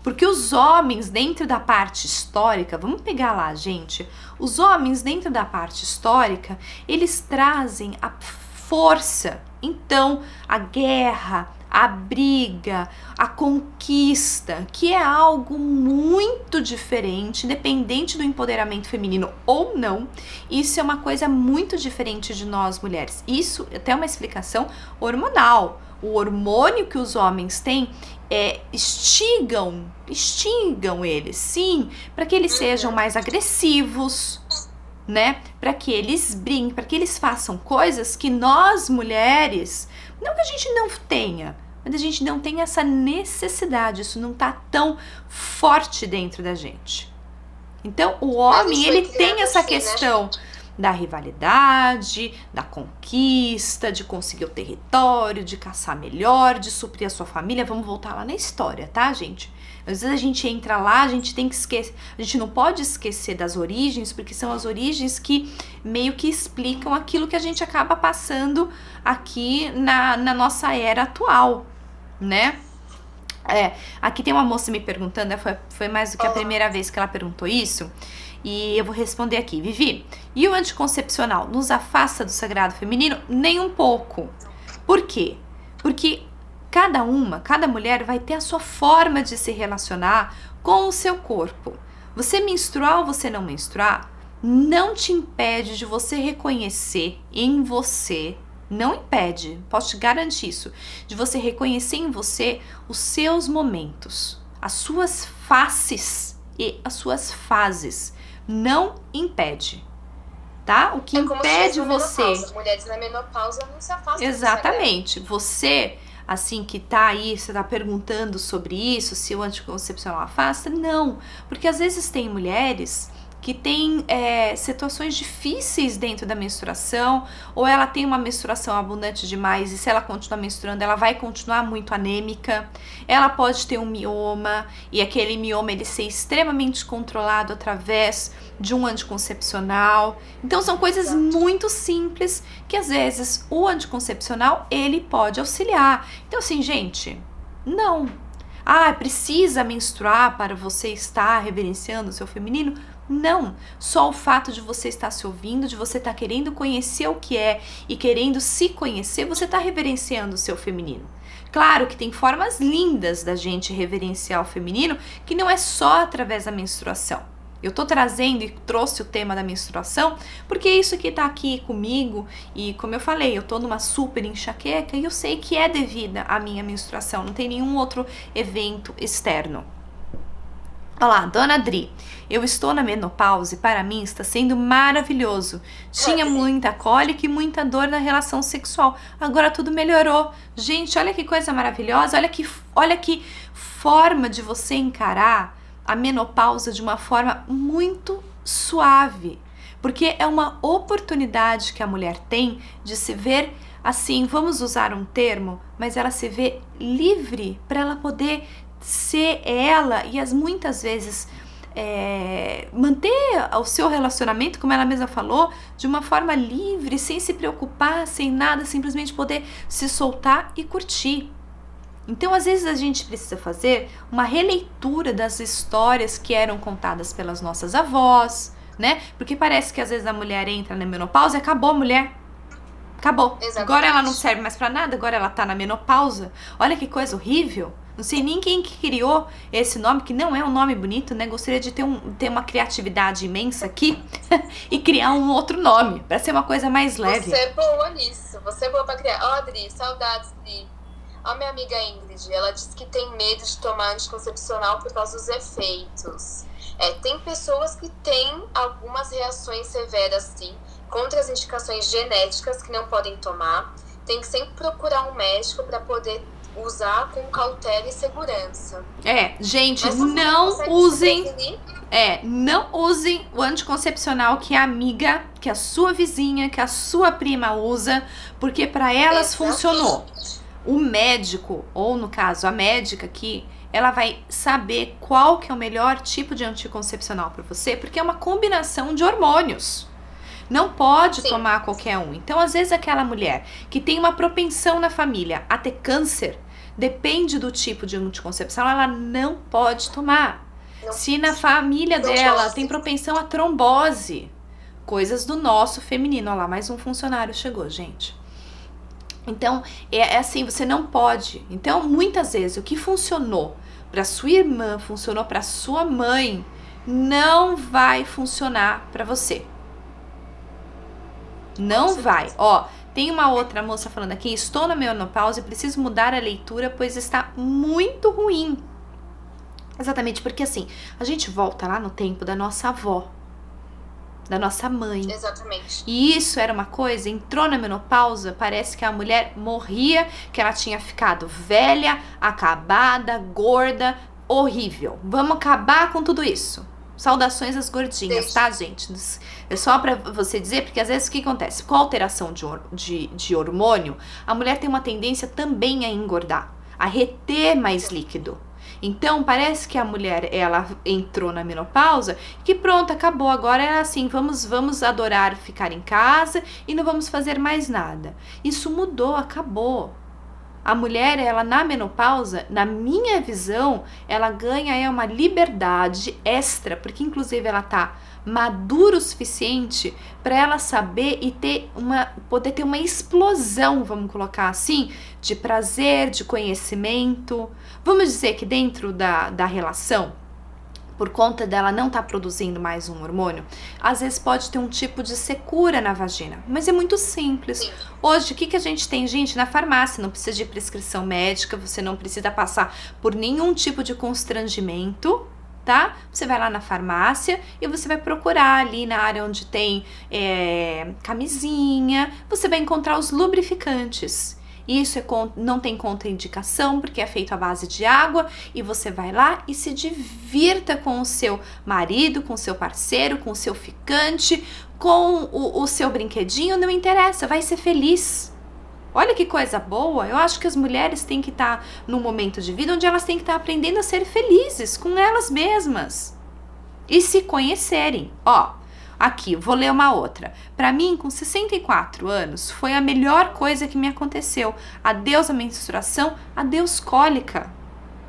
Porque os homens dentro da parte histórica, vamos pegar lá, gente, os homens dentro da parte histórica, eles trazem a força. Então, a guerra, a briga, a conquista, que é algo muito diferente, independente do empoderamento feminino ou não, isso é uma coisa muito diferente de nós mulheres. Isso até é uma explicação hormonal. O hormônio que os homens têm instigam eles, sim, para que eles sejam mais agressivos, né? Para que eles brinquem, para que eles façam coisas que nós mulheres, não que a gente não tenha, mas a gente não tem essa necessidade, isso não tá tão forte dentro da gente. Então, o homem, ele tem essa questão da rivalidade, da conquista, de conseguir o território, de caçar melhor, de suprir a sua família. Vamos voltar lá na história, tá, gente? Às vezes a gente entra lá, a gente tem que esquecer, a gente não pode esquecer das origens, porque são as origens que meio que explicam aquilo que a gente acaba passando aqui na nossa era atual, né? Aqui tem uma moça me perguntando, foi mais do que a primeira vez que ela perguntou isso, e eu vou responder aqui. Vivi, e o anticoncepcional nos afasta do sagrado feminino? Nem um pouco. Por quê? Porque cada mulher vai ter a sua forma de se relacionar com o seu corpo. Você menstruar ou você não menstruar, não te impede de você reconhecer em você, não impede, posso te garantir isso, de você reconhecer em você os seus momentos, as suas faces e as suas fases. Não impede, tá? O que impede você... Mulheres na menopausa não se afastam. Exatamente. Você, assim, que tá aí, você tá perguntando sobre isso, se o anticoncepcional afasta? Não, porque às vezes tem mulheres que tem situações difíceis dentro da menstruação, ou ela tem uma menstruação abundante demais e se ela continuar menstruando, ela vai continuar muito anêmica, ela pode ter um mioma e aquele mioma ele ser extremamente controlado através de um anticoncepcional. Então são coisas muito simples que às vezes o anticoncepcional ele pode auxiliar. Então assim, gente, não. Precisa menstruar para você estar reverenciando o seu feminino? Não, só o fato de você estar se ouvindo, de você estar querendo conhecer o que é e querendo se conhecer, você está reverenciando o seu feminino. Claro que tem formas lindas da gente reverenciar o feminino, que não é só através da menstruação. Eu tô trazendo e trouxe o tema da menstruação, porque isso que tá aqui comigo, e como eu falei, eu tô numa super enxaqueca e eu sei que é devida à minha menstruação, não tem nenhum outro evento externo. Olá, Dona Adri, eu estou na menopausa e para mim está sendo maravilhoso. Tinha muita cólica e muita dor na relação sexual. Agora tudo melhorou. Gente, olha que coisa maravilhosa. Olha que forma de você encarar a menopausa de uma forma muito suave. Porque é uma oportunidade que a mulher tem de se ver assim, vamos usar um termo, mas ela se vê livre para ela poder ser ela e muitas vezes manter o seu relacionamento, como ela mesma falou, de uma forma livre, sem se preocupar, sem nada, simplesmente poder se soltar e curtir. Então, às vezes a gente precisa fazer uma releitura das histórias que eram contadas pelas nossas avós, né? Porque parece que às vezes a mulher entra na menopausa e acabou a mulher. Acabou. Exatamente. Agora ela não serve mais pra nada, agora ela tá na menopausa. Olha que coisa horrível. Não sei nem quem que criou esse nome, que não é um nome bonito, né? Gostaria de ter uma criatividade imensa aqui e criar um outro nome, pra ser uma coisa mais leve. Você é boa nisso, você é boa pra criar. Ó, Adri, saudades, Adri. Ó, minha amiga Ingrid, ela disse que tem medo de tomar anticoncepcional por causa dos efeitos. Tem pessoas que têm algumas reações severas, sim, contra as indicações genéticas que não podem tomar. Tem que sempre procurar um médico para poder usar com cautela e segurança. Gente, não usem o anticoncepcional que a amiga, que a sua vizinha, que a sua prima usa, porque para elas funcionou. O médico, ou no caso a médica aqui, ela vai saber qual que é o melhor tipo de anticoncepcional para você, porque é uma combinação de hormônios. Não pode tomar qualquer um. Então, às vezes, aquela mulher que tem uma propensão na família a ter câncer, depende do tipo de anticoncepção, ela não pode tomar. Se na família dela tem propensão a trombose, coisas do nosso feminino. Olha lá, mais um funcionário chegou, gente. Então, é assim, você não pode. Então, muitas vezes, o que funcionou para sua irmã, funcionou para sua mãe, não vai funcionar para você. Não vai. Ó, tem uma outra moça falando aqui: estou na menopausa e preciso mudar a leitura, pois está muito ruim. Exatamente, porque assim, a gente volta lá no tempo da nossa avó, da nossa mãe. Exatamente. E isso era uma coisa, entrou na menopausa, parece que a mulher morria, que ela tinha ficado velha, acabada, gorda, horrível. Vamos acabar com tudo isso. Saudações às gordinhas, tá, gente? É só pra você dizer, porque às vezes o que acontece? Com a alteração de hormônio, a mulher tem uma tendência também a engordar, a reter mais líquido. Então, parece que a mulher, ela entrou na menopausa, que pronto, acabou, agora é assim, vamos adorar ficar em casa e não vamos fazer mais nada. Isso mudou, acabou. A mulher, ela na menopausa, na minha visão, ela ganha uma liberdade extra, porque inclusive ela tá madura o suficiente para ela saber e poder ter uma explosão, vamos colocar assim, de prazer, de conhecimento. Vamos dizer que dentro da relação, por conta dela não estar produzindo mais um hormônio, às vezes pode ter um tipo de secura na vagina, mas é muito simples. Sim. Hoje, o que a gente tem, gente, na farmácia? Não precisa de prescrição médica, você não precisa passar por nenhum tipo de constrangimento, tá? Você vai lá na farmácia e você vai procurar ali na área onde tem camisinha, você vai encontrar os lubrificantes. Isso não tem contraindicação, porque é feito à base de água, e você vai lá e se divirta com o seu marido, com o seu parceiro, com o seu ficante, com o seu brinquedinho, não interessa, vai ser feliz. Olha que coisa boa. Eu acho que as mulheres têm que estar num momento de vida onde elas têm que estar aprendendo a ser felizes com elas mesmas e se conhecerem. Ó, aqui, vou ler uma outra. Pra mim, com 64 anos, foi a melhor coisa que me aconteceu. Adeus a menstruação, adeus cólica.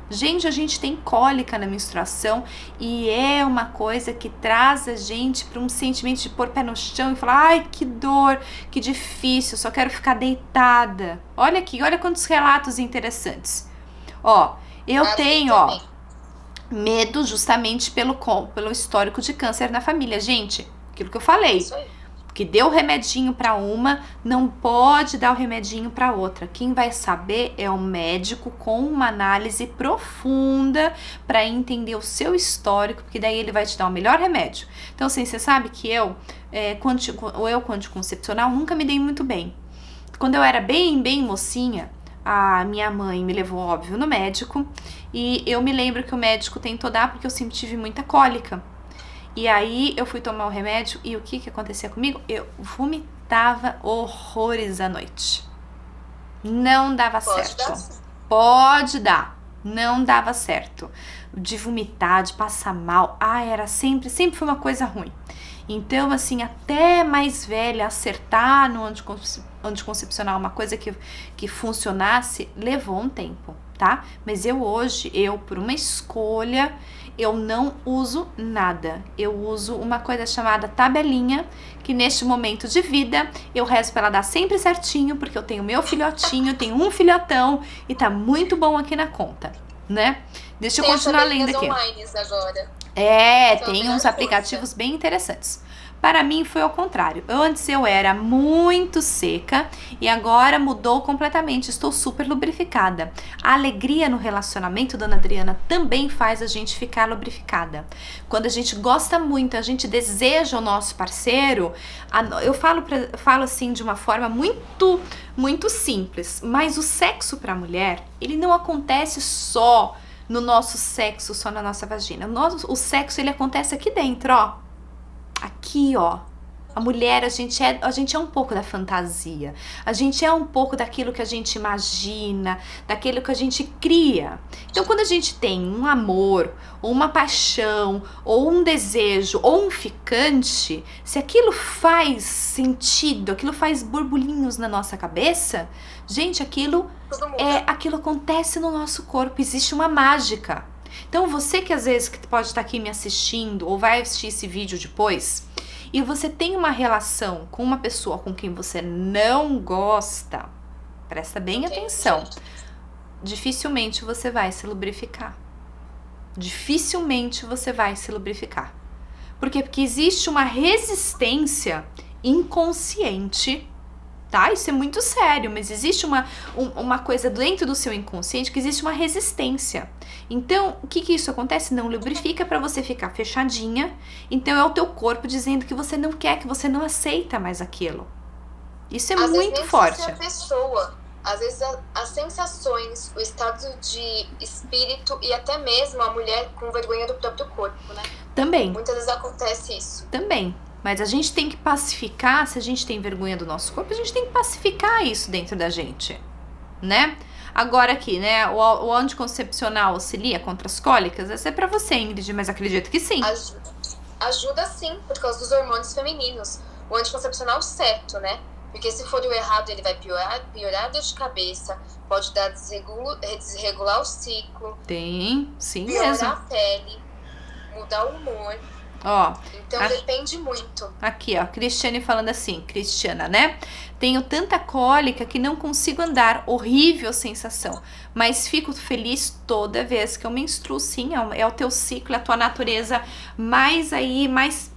Gente, a gente tem cólica na menstruação e é uma coisa que traz a gente para um sentimento de pôr pé no chão e falar: ai, que dor, que difícil, só quero ficar deitada. Olha aqui, olha quantos relatos interessantes. Ó, eu tenho, ó, medo justamente pelo histórico de câncer na família. Gente, aquilo que eu falei. Isso aí. Que deu o remedinho para uma, não pode dar o remedinho para outra. Quem vai saber é o médico com uma análise profunda para entender o seu histórico, porque daí ele vai te dar o melhor remédio. Então, assim, você sabe que eu, com anticoncepcional, nunca me dei muito bem. Quando eu era bem mocinha, a minha mãe me levou, óbvio, no médico, e eu me lembro que o médico tentou dar porque eu sempre tive muita cólica. E aí eu fui tomar o remédio e o que acontecia comigo? Eu vomitava horrores à noite. Não dava certo. Pode dar. Não dava certo. De vomitar, de passar mal. Era sempre foi uma coisa ruim. Então, assim, até mais velha, acertar no anticoncepcional, uma coisa que funcionasse, levou um tempo, tá? Mas hoje, por uma escolha, eu não uso nada. Eu uso uma coisa chamada tabelinha, que neste momento de vida eu rezo pra ela dar sempre certinho, porque eu tenho meu filhotinho, tenho um filhotão e tá muito bom aqui na conta. né? Deixa eu continuar lendo aqui. Online agora. Tem uns aplicativos bem interessantes. Para mim foi ao contrário. Antes eu era muito seca e agora mudou completamente. Estou super lubrificada. A alegria no relacionamento, dona Adriana, também faz a gente ficar lubrificada. Quando a gente gosta muito, a gente deseja o nosso parceiro, eu falo assim de uma forma muito simples, mas o sexo para a mulher, ele não acontece só no nosso sexo, só na nossa vagina. O sexo, ele acontece aqui dentro, ó. Aqui, ó, a mulher, a gente é um pouco da fantasia, a gente é um pouco daquilo que a gente imagina, daquilo que a gente cria. Então, quando a gente tem um amor, ou uma paixão, ou um desejo, ou um ficante, se aquilo faz sentido, aquilo faz borbulhinhos na nossa cabeça, gente, aquilo acontece no nosso corpo, existe uma mágica. Então você que às vezes que pode estar aqui me assistindo ou vai assistir esse vídeo depois e você tem uma relação com uma pessoa com quem você não gosta, presta bem atenção, dificilmente você vai se lubrificar. Dificilmente você vai se lubrificar. Por quê? Porque existe uma resistência inconsciente, tá? Isso é muito sério, mas existe uma coisa dentro do seu inconsciente que existe uma resistência. Então, o que isso acontece? Não lubrifica para você ficar fechadinha. Então, é o teu corpo dizendo que você não quer, que você não aceita mais aquilo. Isso é muito forte. Às vezes, a pessoa, às vezes, as sensações, o estado de espírito e até mesmo a mulher com vergonha do próprio corpo, né? Também. Muitas vezes acontece isso. Também. Mas a gente tem que pacificar, se a gente tem vergonha do nosso corpo, a gente tem que pacificar isso dentro da gente, né? Agora aqui, né, o anticoncepcional auxilia contra as cólicas? Essa é pra você, Ingrid, mas acredito que sim. Ajuda sim, por causa dos hormônios femininos. O anticoncepcional certo, né? Porque se for o errado, ele vai piorar a dor de cabeça, pode dar desregular o ciclo. Sim piorar mesmo. a pele, mudar o humor. Ó, então depende muito. Aqui, ó, Cristiane falando assim, Cristiana, né? Tenho tanta cólica que não consigo andar, horrível sensação, mas fico feliz toda vez que eu menstruo, sim, é o teu ciclo, é a tua natureza mais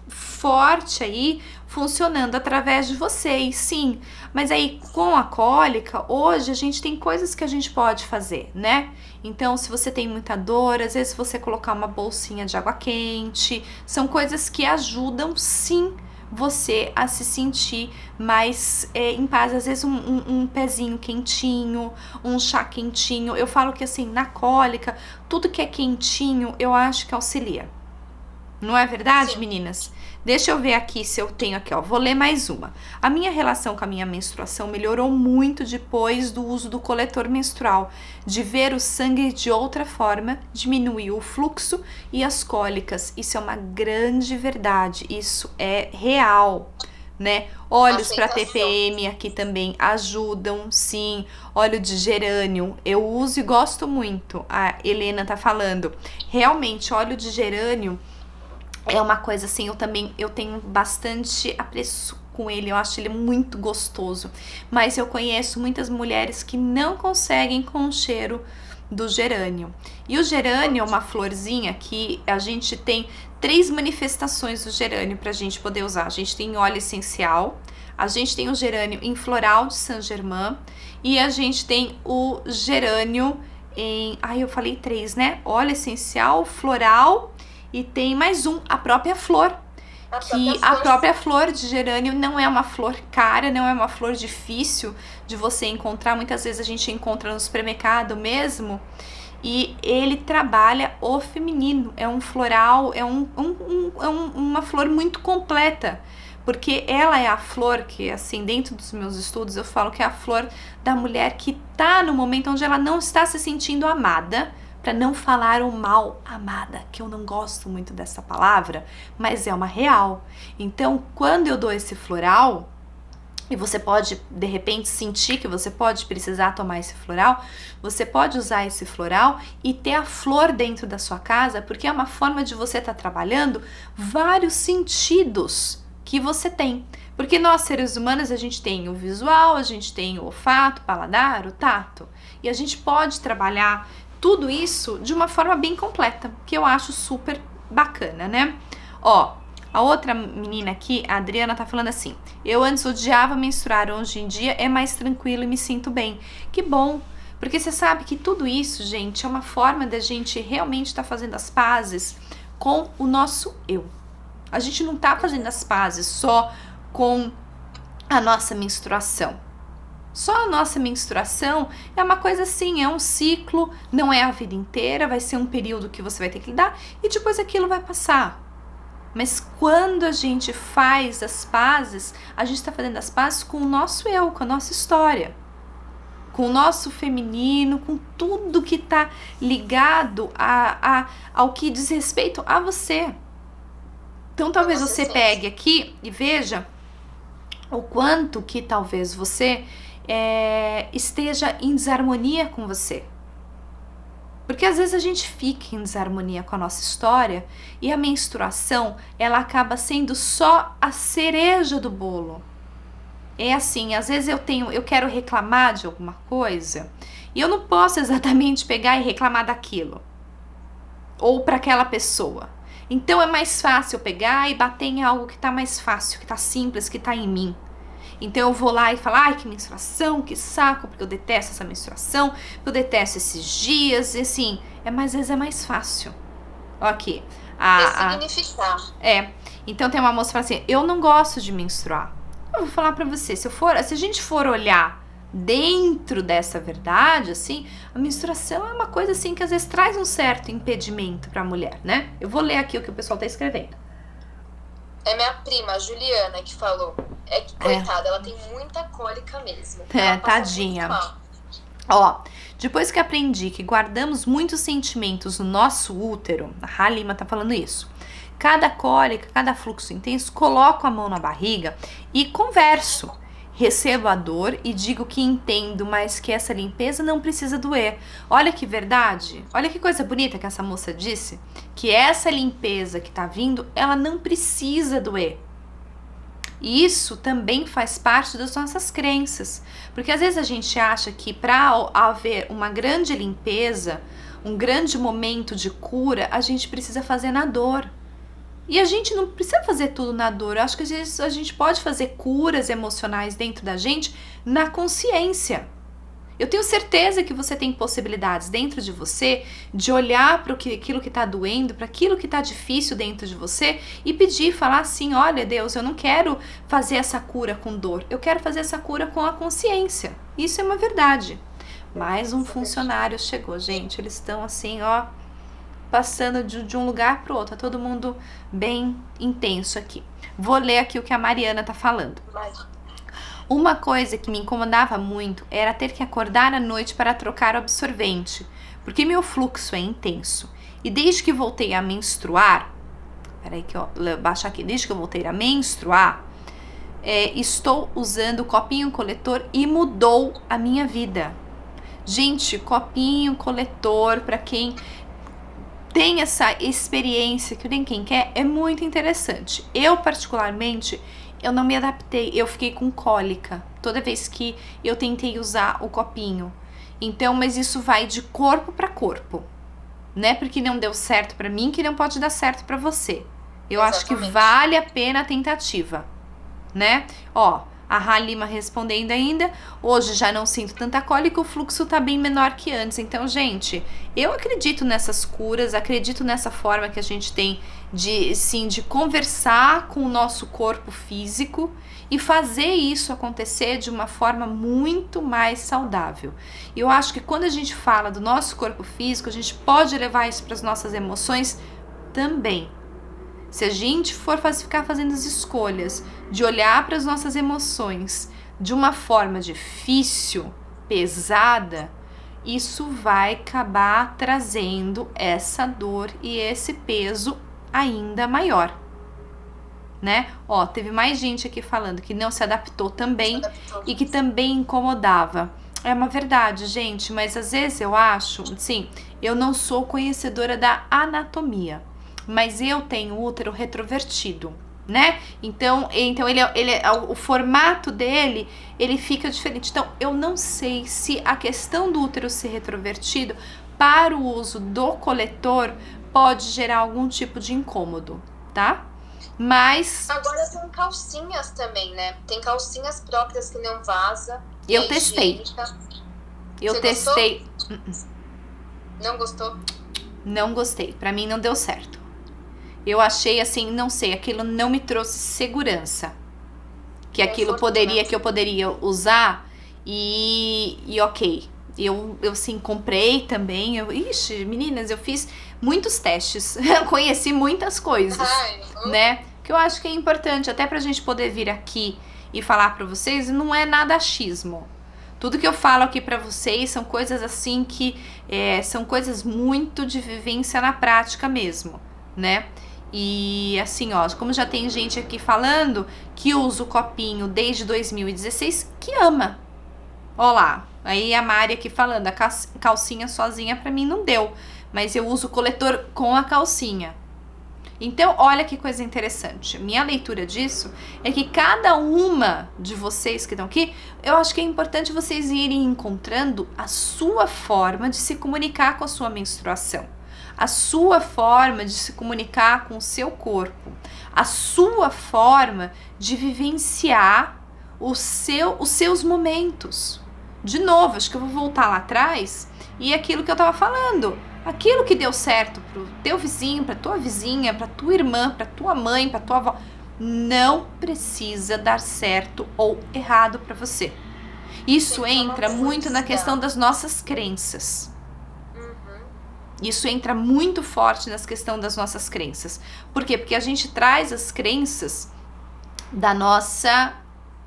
forte aí, funcionando através de vocês, sim. Mas aí, com a cólica, hoje a gente tem coisas que a gente pode fazer, né? Então, se você tem muita dor, às vezes você colocar uma bolsinha de água quente, são coisas que ajudam, sim, você a se sentir mais em paz. Às vezes um pezinho quentinho, um chá quentinho. Eu falo que assim, na cólica, tudo que é quentinho, eu acho que auxilia. Não é verdade, sim, meninas? Deixa eu ver aqui se eu tenho aqui, ó. Vou ler mais uma. A minha relação com a minha menstruação melhorou muito depois do uso do coletor menstrual. De ver o sangue de outra forma, diminuiu o fluxo e as cólicas. Isso é uma grande verdade. Isso é real, né? Óleos para TPM aqui também ajudam, sim. Óleo de gerânio, eu uso e gosto muito. A Helena tá falando. Realmente, óleo de gerânio é uma coisa assim, eu tenho bastante apreço com ele, eu acho ele muito gostoso. Mas eu conheço muitas mulheres que não conseguem com o cheiro do gerânio. E o gerânio é uma florzinha que a gente tem 3 manifestações do gerânio pra gente poder usar. A gente tem óleo essencial, a gente tem o gerânio em floral de Saint-Germain e a gente tem o gerânio em... eu falei 3, né? Óleo essencial, floral... E tem mais a própria flor. A própria flor de gerânio não é uma flor cara, não é uma flor difícil de você encontrar. Muitas vezes a gente encontra no supermercado mesmo. E ele trabalha o feminino. É um floral, é uma flor muito completa. Porque ela é a flor que, assim, dentro dos meus estudos, eu falo que é a flor da mulher que tá no momento onde ela não está se sentindo amada. Para não falar o mal amada, que eu não gosto muito dessa palavra, mas é uma real. Então, quando eu dou esse floral, e você pode, de repente, sentir que você pode precisar tomar esse floral, você pode usar esse floral e ter a flor dentro da sua casa, porque é uma forma de você estar trabalhando vários sentidos que você tem. Porque nós, seres humanos, a gente tem o visual, a gente tem o olfato, o paladar, o tato. E a gente pode trabalhar tudo isso de uma forma bem completa, que eu acho super bacana, né? Ó, a outra menina aqui, a Adriana, tá falando assim: eu antes odiava menstruar, hoje em dia é mais tranquilo e me sinto bem. Que bom, porque você sabe que tudo isso, gente, é uma forma da gente realmente estar fazendo as pazes com o nosso eu. A gente não tá fazendo as pazes só com a nossa menstruação. Só a nossa menstruação é uma coisa assim, é um ciclo, não é a vida inteira, vai ser um período que você vai ter que lidar e depois aquilo vai passar. Mas quando a gente faz as pazes, a gente está fazendo as pazes com o nosso eu, com a nossa história, com o nosso feminino, com tudo que está ligado ao que diz respeito a você. Então talvez você pegue aqui e veja o quanto que talvez você esteja em desarmonia com você. Porque às vezes a gente fica em desarmonia com a nossa história e a menstruação, ela acaba sendo só a cereja do bolo. É assim, às vezes eu quero reclamar de alguma coisa e eu não posso exatamente pegar e reclamar daquilo. Ou para aquela pessoa. Então é mais fácil eu pegar e bater em algo que tá mais fácil, que tá simples, que tá em mim. Então eu vou lá e falo, ai, que menstruação, que saco, porque eu detesto essa menstruação, eu detesto esses dias, e assim, às vezes é mais fácil. Ok. Ressignificar. Então tem uma moça que fala assim, eu não gosto de menstruar. Eu vou falar pra você, se a gente for olhar dentro dessa verdade, assim, a menstruação é uma coisa assim que às vezes traz um certo impedimento pra mulher, né? Eu vou ler aqui o que o pessoal tá escrevendo. É minha prima, a Juliana, que falou. É que, coitada, ela tem muita cólica mesmo. Tadinha. Ó, depois que aprendi que guardamos muitos sentimentos no nosso útero, a Halima tá falando isso. Cada cólica, cada fluxo intenso, coloco a mão na barriga e converso. Recebo a dor e digo que entendo, mas que essa limpeza não precisa doer. Olha que verdade, olha que coisa bonita que essa moça disse, que essa limpeza que tá vindo, ela não precisa doer. E isso também faz parte das nossas crenças, porque às vezes a gente acha que para haver uma grande limpeza, um grande momento de cura, a gente precisa fazer na dor. E a gente não precisa fazer tudo na dor. Eu acho que às vezes a gente pode fazer curas emocionais dentro da gente na consciência. Eu tenho certeza que você tem possibilidades dentro de você de olhar para aquilo que está doendo, para aquilo que está difícil dentro de você e pedir, falar assim, olha Deus, eu não quero fazer essa cura com dor, eu quero fazer essa cura com a consciência. Isso é uma verdade. Mais um funcionário chegou, gente, eles estão assim, ó, passando de um lugar para o outro, tá todo mundo bem intenso aqui. Vou ler aqui o que a Mariana tá falando. Uma coisa que me incomodava muito era ter que acordar à noite para trocar o absorvente, porque meu fluxo é intenso. E desde que voltei a menstruar, peraí que eu baixo aqui, desde que eu voltei a menstruar, estou usando o copinho coletor e mudou a minha vida. Gente, copinho coletor, para quem tem essa experiência que nem quem quer, é muito interessante. Eu, particularmente, eu não me adaptei, eu fiquei com cólica toda vez que eu tentei usar o copinho. Então, mas isso vai de corpo para corpo, né? Porque não deu certo para mim, que não pode dar certo para você. Eu acho que vale a pena a tentativa, né? Ó, a Halima respondendo ainda, hoje já não sinto tanta cólica, o fluxo tá bem menor que antes. Então, gente, eu acredito nessas curas, acredito nessa forma que a gente tem de conversar com o nosso corpo físico e fazer isso acontecer de uma forma muito mais saudável. E eu acho que quando a gente fala do nosso corpo físico, a gente pode levar isso para as nossas emoções também. Se a gente for ficar fazendo as escolhas de olhar para as nossas emoções de uma forma difícil, pesada, isso vai acabar trazendo essa dor e esse peso ainda maior, né? Ó, teve mais gente aqui falando que não se adaptou também e que também incomodava. É uma verdade, gente, mas às vezes eu acho, sim, eu não sou conhecedora da anatomia, mas eu tenho útero retrovertido, né? Então ele o formato dele, ele fica diferente. Então, eu não sei se a questão do útero ser retrovertido para o uso do coletor pode gerar algum tipo de incômodo, tá? Mas... Agora tem calcinhas também, né? Tem calcinhas próprias que não vaza. Eu testei. Eu testei. Gostou? Não gostou? Não gostei. Pra mim não deu certo. Eu achei assim, não sei, aquilo não me trouxe segurança. Que aquilo que eu poderia usar e ok. Eu sim, comprei também. Ixi, meninas, eu fiz muitos testes. Eu conheci muitas coisas, né? Que eu acho que é importante, até pra gente poder vir aqui e falar pra vocês, não é nada achismo. Tudo que eu falo aqui pra vocês são coisas assim que são coisas muito de vivência na prática mesmo, né? E assim, ó, como já tem gente aqui falando que usa o copinho desde 2016, que ama. Ó lá, aí a Mari aqui falando, a calcinha sozinha pra mim não deu, mas eu uso o coletor com a calcinha. Então, olha que coisa interessante. Minha leitura disso é que cada uma de vocês que estão aqui, eu acho que é importante vocês irem encontrando a sua forma de se comunicar com a sua menstruação, a sua forma de se comunicar com o seu corpo, a sua forma de vivenciar os seus momentos. De novo, acho que eu vou voltar lá atrás e aquilo que eu tava falando. Aquilo que deu certo pro teu vizinho, pra tua vizinha, pra tua irmã, pra tua mãe, pra tua avó, não precisa dar certo ou errado pra você. Isso entra muito na questão das nossas crenças. Isso entra muito forte na questão das nossas crenças. Por quê? Porque a gente traz as crenças da nossa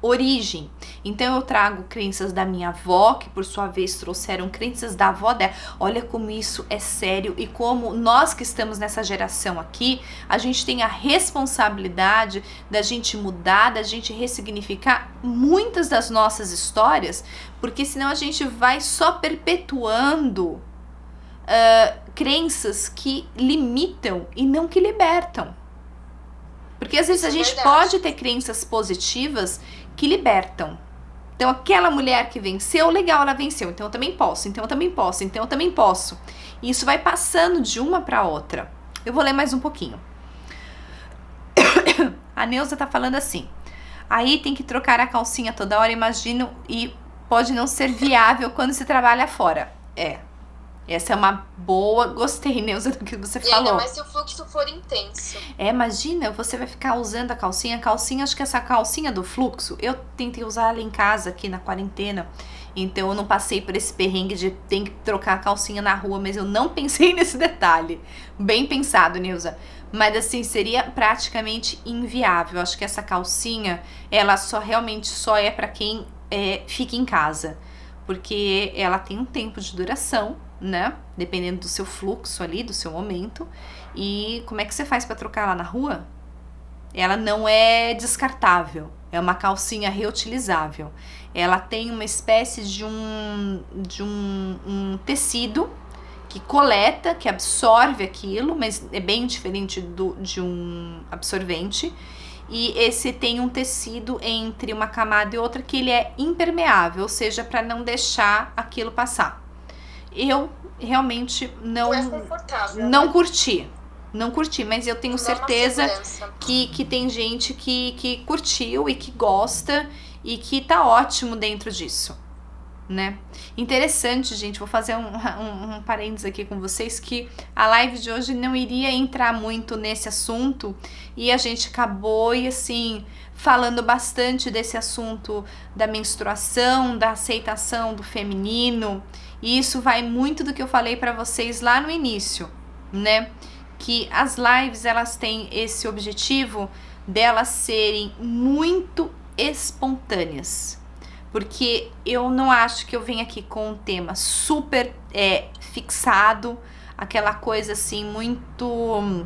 origem. Então eu trago crenças da minha avó, que por sua vez trouxeram crenças da avó dela. Olha como isso é sério e como nós que estamos nessa geração aqui, a gente tem a responsabilidade da gente mudar, da gente ressignificar muitas das nossas histórias, porque senão a gente vai só perpetuando crenças que limitam e não que libertam. Porque às vezes a gente pode ter crenças positivas que libertam. Então aquela mulher que venceu, legal, ela venceu, então eu também posso, então eu também posso, então eu também posso. E isso vai passando de uma para outra. Eu vou ler mais um pouquinho. A Neuza tá falando assim: aí tem que trocar a calcinha toda hora, imagino, e pode não ser viável quando se trabalha fora. Essa é uma boa... Gostei, Neuza, do que você falou. Ainda mais se o fluxo for intenso. Imagina, você vai ficar usando a calcinha. Acho que essa calcinha do fluxo, eu tentei usar ela em casa aqui na quarentena. Então eu não passei por esse perrengue de ter que trocar a calcinha na rua, mas eu não pensei nesse detalhe. Bem pensado, Neuza. Mas assim, seria praticamente inviável. Acho que essa calcinha, ela realmente só é para quem fica em casa. Porque ela tem um tempo de duração, né? Dependendo do seu fluxo ali, do seu momento. E como é que você faz para trocar ela na rua? Ela não é descartável. É uma calcinha reutilizável. Ela tem uma espécie de um tecido que coleta, que absorve aquilo, mas é bem diferente de um absorvente. E esse tem um tecido entre uma camada e outra que ele é impermeável, ou seja, para não deixar aquilo passar. Eu realmente não curti. Não curti, mas eu tenho certeza que tem gente que curtiu e que gosta e que tá ótimo dentro disso, né? Interessante, gente, vou fazer um parênteses aqui com vocês, que a live de hoje não iria entrar muito nesse assunto e a gente acabou, assim, falando bastante desse assunto da menstruação, da aceitação do feminino, e isso vai muito do que eu falei pra vocês lá no início, né? Que as lives, elas têm esse objetivo delas serem muito espontâneas. Porque eu não acho que eu venho aqui com um tema super fixado, aquela coisa assim muito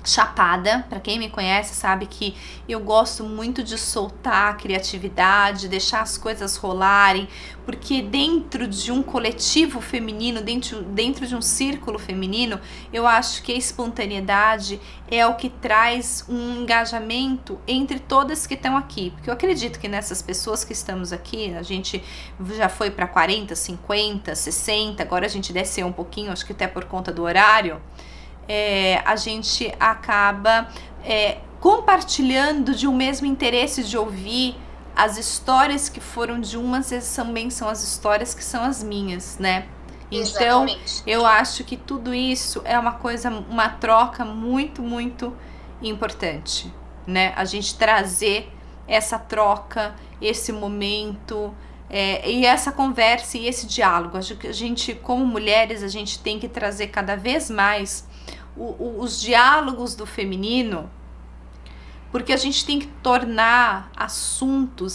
chapada. Para quem me conhece sabe que eu gosto muito de soltar a criatividade, deixar as coisas rolarem, porque dentro de um coletivo feminino, dentro de um círculo feminino, eu acho que a espontaneidade é o que traz um engajamento entre todas que estão aqui, porque eu acredito que nessas pessoas que estamos aqui, a gente já foi para 40, 50, 60, agora a gente desceu um pouquinho, acho que até por conta do horário, a gente acaba compartilhando de um mesmo interesse de ouvir as histórias que foram de umas, também são as histórias que são as minhas, né? Então, Exatamente. eu acho que tudo isso é uma coisa, uma troca muito, muito importante, né? A gente trazer essa troca, esse momento, e essa conversa e esse diálogo. Acho que a gente, como mulheres, a gente tem que trazer cada vez mais os diálogos do feminino, porque a gente tem que tornar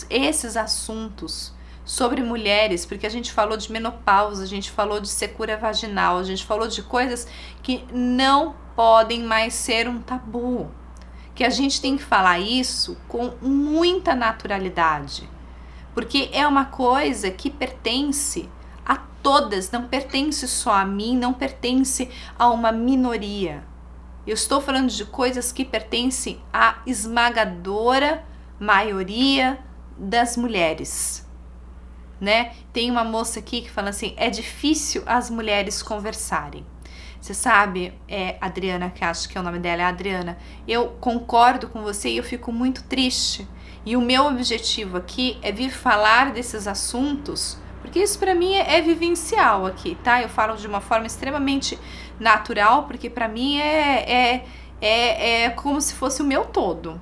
esses assuntos sobre mulheres, porque a gente falou de menopausa, a gente falou de secura vaginal, a gente falou de coisas que não podem mais ser um tabu, que a gente tem que falar isso com muita naturalidade, porque é uma coisa que pertence a todas, não pertence só a mim, não pertence a uma minoria. Eu estou falando de coisas que pertencem à esmagadora maioria das mulheres, né? Tem uma moça aqui que fala assim, é difícil as mulheres conversarem. Você sabe, Adriana, que acho que é o nome dela, é Adriana, eu concordo com você e eu fico muito triste. E o meu objetivo aqui é vir falar desses assuntos, porque isso para mim é vivencial aqui, tá? Eu falo de uma forma extremamente natural, porque para mim é como se fosse o meu todo.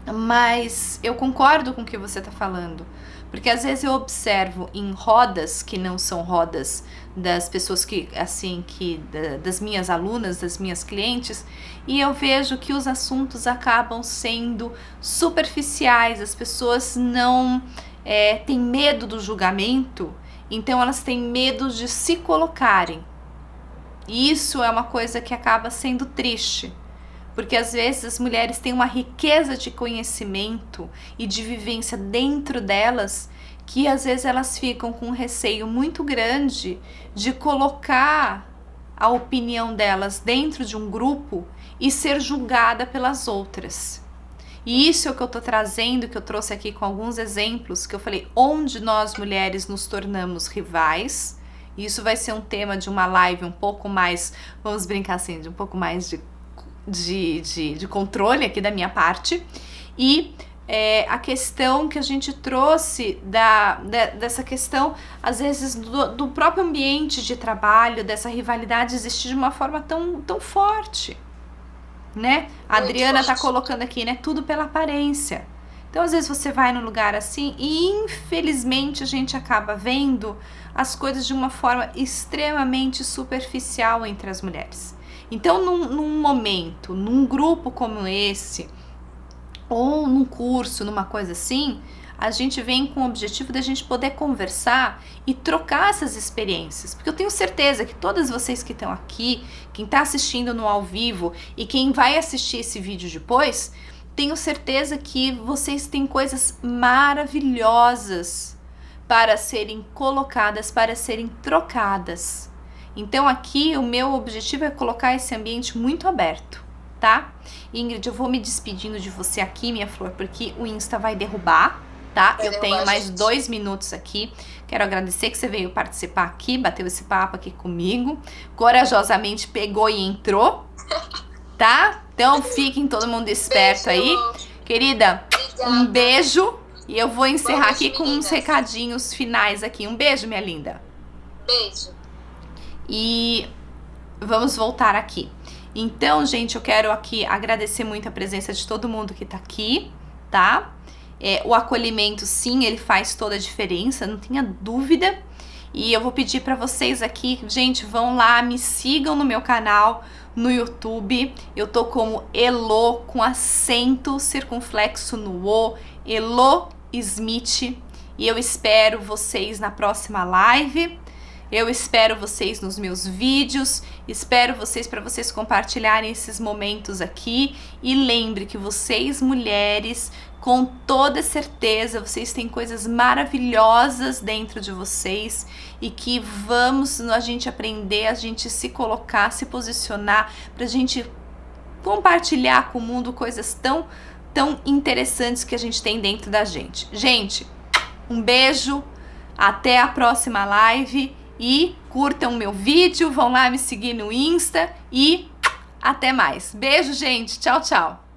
Mas eu concordo com o que você tá falando, porque às vezes eu observo em rodas que não são rodas das pessoas das minhas alunas, das minhas clientes, e eu vejo que os assuntos acabam sendo superficiais, as pessoas não têm medo do julgamento, então elas têm medo de se colocarem. E isso é uma coisa que acaba sendo triste, porque às vezes as mulheres têm uma riqueza de conhecimento e de vivência dentro delas, que às vezes elas ficam com um receio muito grande de colocar a opinião delas dentro de um grupo e ser julgada pelas outras. E isso é o que eu tô trazendo, que eu trouxe aqui com alguns exemplos, que eu falei, onde nós mulheres nos tornamos rivais. Isso vai ser um tema de uma live um pouco mais, vamos brincar assim, de um pouco mais de controle aqui da minha parte. E a questão que a gente trouxe dessa questão, às vezes, do próprio ambiente de trabalho, dessa rivalidade existir de uma forma tão forte, né? A Adriana tá colocando aqui, né? Tudo pela aparência. Então, às vezes você vai num lugar assim e, infelizmente, a gente acaba vendo as coisas de uma forma extremamente superficial entre as mulheres. Então, num momento, num grupo como esse, ou num curso, numa coisa assim, a gente vem com o objetivo da gente poder conversar e trocar essas experiências. Porque eu tenho certeza que todas vocês que estão aqui, quem está assistindo no ao vivo e quem vai assistir esse vídeo depois, tenho certeza que vocês têm coisas maravilhosas para serem colocadas, para serem trocadas. Então aqui o meu objetivo é colocar esse ambiente muito aberto, tá? Ingrid, eu vou me despedindo de você aqui, minha flor, porque o Insta vai derrubar, tá? Eu tenho mais 2 minutos aqui. Quero agradecer que você veio participar aqui, bateu esse papo aqui comigo, corajosamente pegou e entrou, tá? Então fiquem todo mundo esperto aí. Querida, um beijo. E eu vou encerrar aqui com uns recadinhos finais aqui. Um beijo, minha linda. Beijo. E vamos voltar aqui. Então, gente, eu quero aqui agradecer muito a presença de todo mundo que tá aqui, tá? O acolhimento, sim, ele faz toda a diferença, não tenha dúvida. E eu vou pedir pra vocês aqui, gente, vão lá, me sigam no meu canal no YouTube. Eu tô como Elo, com acento circunflexo no O, Elo Smith. E eu espero vocês na próxima live. Eu espero vocês nos meus vídeos, espero vocês para vocês compartilharem esses momentos aqui. E lembre que vocês, mulheres, com toda certeza, vocês têm coisas maravilhosas dentro de vocês e que vamos a gente aprender, a gente se colocar, se posicionar, pra gente compartilhar com o mundo coisas tão interessantes que a gente tem dentro da gente. Gente, um beijo, até a próxima live e curtam meu vídeo, vão lá me seguir no Insta e até mais. Beijo, gente. Tchau, tchau.